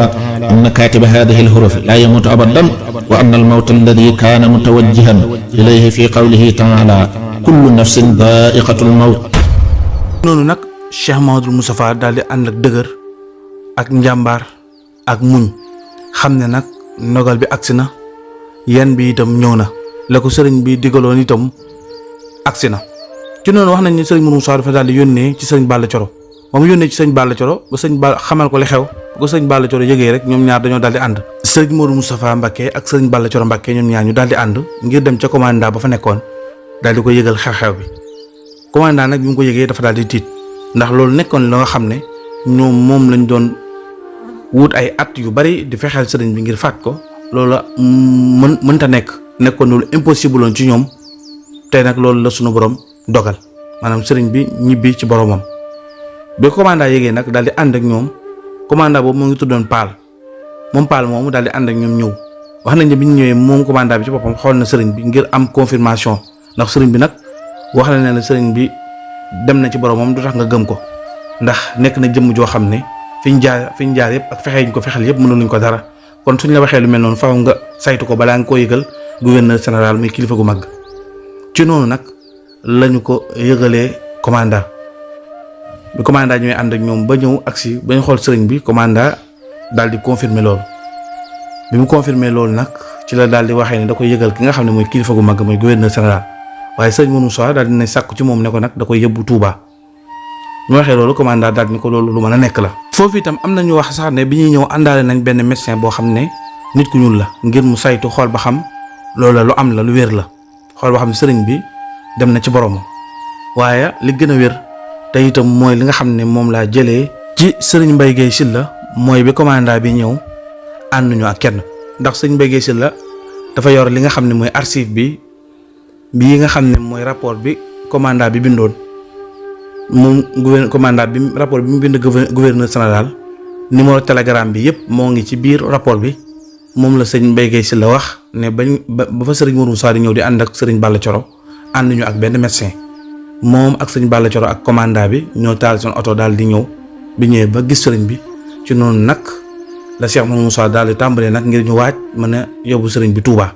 أن كاتب هذه الحروف لا يموت أبدا وأن الموت الذي كان متوجها إليه في قوله تعالى كل نفس ذائقة الموت. noonu nag Cheikh Mouhamadou Moustapha daal di ànd ak dëgër ak njàmbaar ak muñ xam ne nag ndogal bi agsi na yan bi itam ñëw na la ko sëriñ bi digaloon itam agsi na. ci noonu wax nañ ni sëriñ Modou Moustapha dafa daal di yónnee ci sëriñ Balla Coro ba mu yónnee ci sëriñ Balla Coro ba sëriñ Balla xamal ko li xew ba ko sëriñ Balla Coro yëgee rek ñoom ñaar dañoo daal di ànd. sëriñ Modou Moustapha Mbacké ak sëriñ Balla Coro Mbacké ñoom ñaar ñu daal di ànd ngir dem ca commandant ba fa nekkoon daal di ko yëgal xew-xew bi. commandant nag bi mu ko yëgee dafa daal di tiit ndax loolu nekkoon la nga xam ne ñoom moom lañ doon wut ay at yu bari di fexeel sëriñ bi ngir faat ko loola mënta nekkoon loolu impossible woon ci ñoom. tey nag loolu la sunu borom dogal maanaam sëriñ bi ñibbi ci boromam bi commandant yégee nag daal di ànd ak ñoom commandant boobu moo ngi tuddoon Paal moom Paal moomu daal di ànd ak ñoom ñëw wax nañ ne bi ñu ñëwee moom commandant bi ci boppam xool na sëriñ bi ngir am confirmation ndax sëriñ bi nag wax na ne sëriñ bi dem na ci boromam du tax nga gëm ko ndax nekk na jëmm joo xam ne fi ñu jaar yëpp ak fexe ñu ko fexeel yëpp mënuluñ ko dara kon suñ la waxee lu mel noonu faaw nga saytu ko balaa nga koo yëgal gouverneur général muy kilifa gu mag. ci noonu nag lañu ko yëgalee commandant bi commandant ñooy ànd ak ñoom ba ñëw agsi ba ñu xool sëriñ bi commandant daal di confirmer loolu bi mu confirmer loolu nag ci la daal di waxee ne da koy yëgal ki nga xam ne mooy kilifa gu mag mooy gouverneur général waaye sëriñ Mourou Moussa daal dina sàkku ci moom ne ko nag da koy yóbbu Touba. ñu waxee loolu commandant daal ni ko loolu lu mën a nekk la. foofu itam am na ñu wax sax ne bi ñuy ñëw àndaale nañ benn médecin boo xam ne nit ku ñuul la ngir mu saytu xool ba xam loolu la lu am la lu wér la xool ba xam sëriñ bi dem na ci boromam waaye li gën a wér te itam mooy li nga xam ne moom laa jëlee ci sëriñ Mbaye Guèye Sylla mooy bi commandant bi ñëw ànduñu ak kenn ndax sëriñ Mbaye Guèye Sylla dafa yor li nga xam ne mooy archive bi bii nga xam ne mooy rapport bi commandant bi bindoon moom commandant bi rapport bi mu bind gouverneur général numéro télégramme bi yëpp moo ngi ci biir rapport bi moom la sëriñ Mbaye Guèye Sylla wax ne ba fa sëriñ Mourou Moussa di ñëw di ànd ak sëriñ Balla Coro ànduñu ak benn médecin moom ak sëriñ Balla Coro ak commandant bi ñoo taal seen oto daal di ñëw bi ñëwee ba gis sëriñ bi ci noonu nag la Cheikh Mourou Moussa daal di tàmbalee nag ngir ñu waaj mën a yóbbu sëriñ bi Touba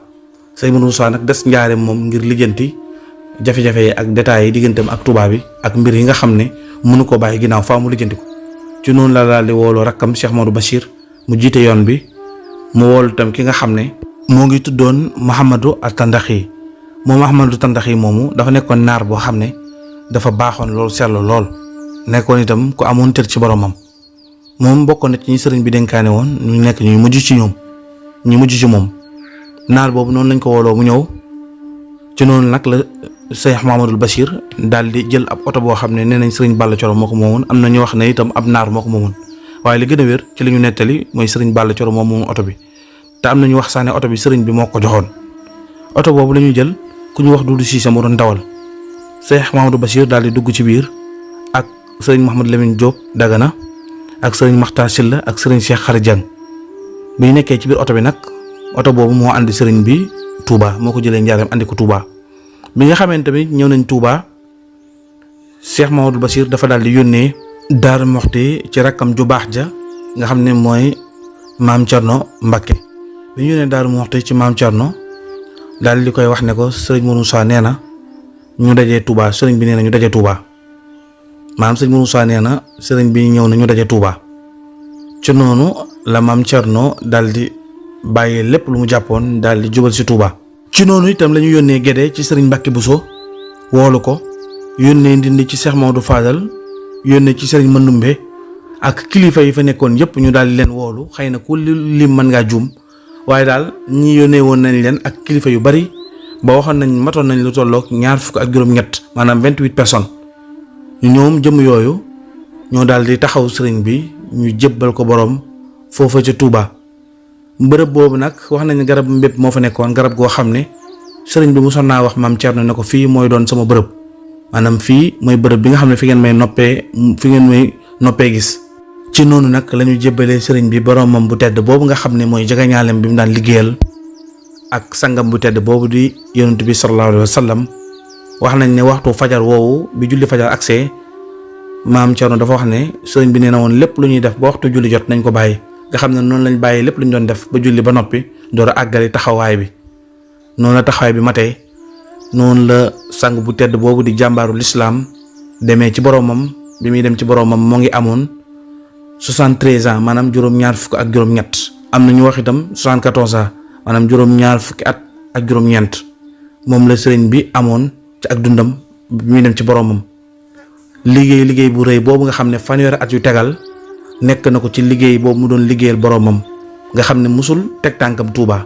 sëriñ Mourou Moussa nag des njaareem moom ngir lijjanti jafe-jafe yi ak détails yi digganteem ak Touba bi ak mbir yi nga xam ne mënu ko bàyyi ginnaaw faa mu lijjanti ko ci noonu la daal di wooloo rakkam Cheikh Modou Bachir mu jiite yoon bi mu woolu tam ki nga xam ne moo ngi tuddoon Mouhamadou Tandaxi moom Mouhamadou Tandaxi moomu dafa nekkoon naar boo xam ne dafa baaxoon loolu seetlu lool nekkoon itam ku amoon tër ci boromam moom bokkoon na ci ñi sëriñ bi dénkaane woon ñu nekk ñu mujj ci ñoom ñu mujj ci moom naar boobu noonu lañ ko wooloo mu ñëw ci noonu nag la Cheikh Mouhamadou Bachir daal di jël ab oto boo xam ne nee nañ sëriñ Balla Coro moo ko moomoon am na ñu wax ne itam ab naar moo ko moomoon waaye li gën a wér ci li ñu nettali mooy sëriñ Balla Coro moom moomu oto bi te am na ñu wax sax ne oto bi sëriñ bi moo ko joxoon oto boobu la ñu jël ku ñu wax Doudou Cissé moo doon dawal Cheikh Mouhamadou Bachir daal di dugg ci biir ak sëriñ Mouhamadou Lamine Diop Dagana ak sëriñ Makhtar Sylla ak sëriñ Cheikh Khary Dieng bi ñu nekkee ci biir oto bi nag oto boobu moo andi sëriñ bi Touba moo ko jëlee njaareem andi ko Touba bi nga xamante ni ñëw nañ Touba Cheikh Mouhamadou Bachir dafa daal di yónnee Daaru Moxti ci rakkam ju baax ja nga xam ne mooy maam Thierno Mbacké bi ñu yónnee Daaru Moxti ci maam Thierno daal di koy wax ne ko sëriñ Mourou Moussa nee na ñu dajee Touba sëriñ bi nee na ñu dajee Touba maam sëriñ Mourou Moussa nee na sëriñ bi ñëw na ñu dajee Touba ci noonu la maam Thierno daal di bàyyi lépp lu mu jàppoon daal di jubal si Touba. ci noonu itam la ñu yónnee Gédé ci sëriñ Mbacké Bousso woolu ko yónnee Ndindi ci Cheikh Maodo Fadal yónnee ci sëriñ Mandoumbe ak kilifa yi fa nekkoon yëpp ñu daal di leen woolu xëy na ku lim mën ngaa juum waaye daal ñi yónnee woon nañ leen ak kilifa yu bari ba waxoon nañ matoon nañ lu tolloog 27 maanaam 28 personnes ñoom jëm yooyu ñoo daal di taxaw sëriñ bi ñu jébbal ko borom foofa ca Touba. mbërëb boobu nag wax nañ garab mbépp moo fa nekkoon garab goo xam ne sëriñ bi mosoon naa wax maam Thierno ne ko fii mooy doon sama bërëb maanaam fii mooy bërëb bi nga xam ne fi ngeen may noppee gis. ci noonu nag la ñu jébbalee sëriñ bi boromam bu tedd boobu nga xam ne mooy jegeñaaleem bi mu daan liggéeyal ak sangam bu tedd boobu di yonent bi sallallahu alayhi wa sallam wax nañ ne waxtu fajar woowu bi julli fajar agsee maam Thierno dafa wax ne sëriñ bi nee na woon lépp lu ñuy def ba waxtu julli jot nañ ko bàyyi. nga xam ne noonu lañ bàyyi lépp lu ñu doon def ba julli ba noppi door a àggali taxawaay bi noonu la taxawaay bi matee noonu la sang bu tedd boobu di jàmbaaru lislaam demee ci boromam bi muy dem ci boromam moo ngi amoon 73 ans maanaam juróom-ñaar fukk ak juróom-ñett am na ñu wax itam 74 ans maanaam juróom-ñaar fukki at ak juróom-ñeent moom la sëriñ bi amoon ci ak dundam bi muy dem ci boromam liggéey bu rëy boobu nga xam ne fanweeri at yu tegal. nekk na ko ci liggéey boobu mu doon liggéeyal boromam nga xam ne musul teg tànkam Touba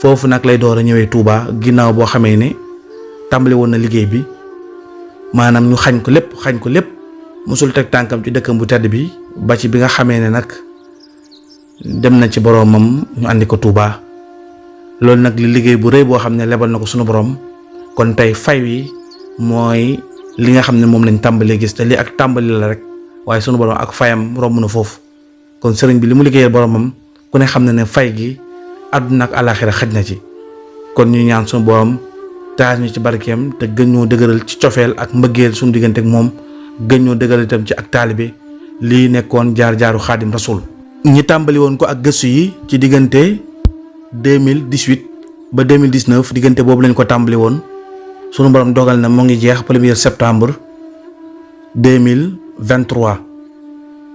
foofu nag lay door a ñëwee Touba ginnaaw boo xamee ne tàmbali woon na liggéey bi maanaam ñu xañ ko lépp musul teg tànkam ci dëkkam bu tedd bi ba ci bi nga xamee ne nag dem na ci boromam ñu andi ko Touba loolu nag li liggéey bu rëy boo xam ne lebal na ko sunu borom kon tey fay wi mooy li nga xam ne moom lañ tàmbalee gis te lii ak tàmbali la rek. waaye sunu borom ak fayam romb na foofu kon sëriñ bi li mu liggéeyal boromam ku ne xam na ne fay gi àdduna ak àllaaxira xaj na ci kon ñu ñaan sunu borom taas ñu ci barkeem te gën ñoo dëgëral ci cofeel ak mbëggeel suñu diggante ak moom gën ñoo dëgëral itam ci ak taalibe lii nekkoon jaar-jaaru xaadim rasul. ñi tàmbali woon ko ak gëstu yi ci diggante 2018 ba 2019 diggante boobu lañ ko tàmbali woon sunu borom dogal na moo ngi jeex 1er septembre 2023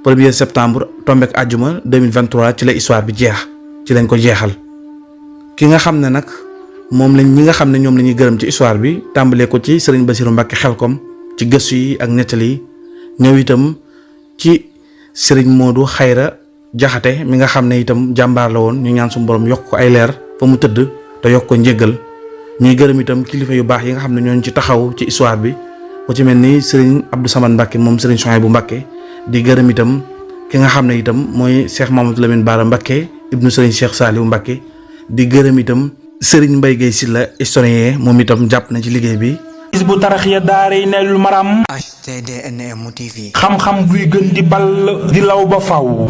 1er septembre tombeek àjjuma 2023 ci la histoire bi jeex ci lañ ko jeexal. ki nga xam ne nag moom lañ ñi nga xam ne ñoom la ñuy gërëm ci histoire bi tàmbalee ko ci Serigne Bassirou Mbacké Xelkom ci gëstu yi ak nettali yi ñëw itam ci Serigne Modou Xayra Jaxate mi nga xam ne itam jàmbaar la woon ñu ñaan suñu borom yokk ko ay leer fa mu tëdd te yokk ko njéggal. ñuy gërëm itam kilifa yu baax yi nga xam ne ñooñu ci taxaw ci histoire bi ku ci mel ni Serigne Abdou Samad Mbacké moom Serigne Souhaïbou Mbacké di gërëm itam ki nga xam ne itam mooy Cheikh Mamadou Lamine Bara Mbacké ibnu Serigne Cheikh Saliou Mbacké di gërëm itam Serigne Mbaye Guèye Sylla historien moom itam jàpp na ci liggéey bi. Hizbut Tarqiyyah daaray Naylul Maram HTDNM TV xam-xam buy gën di ball di law ba faw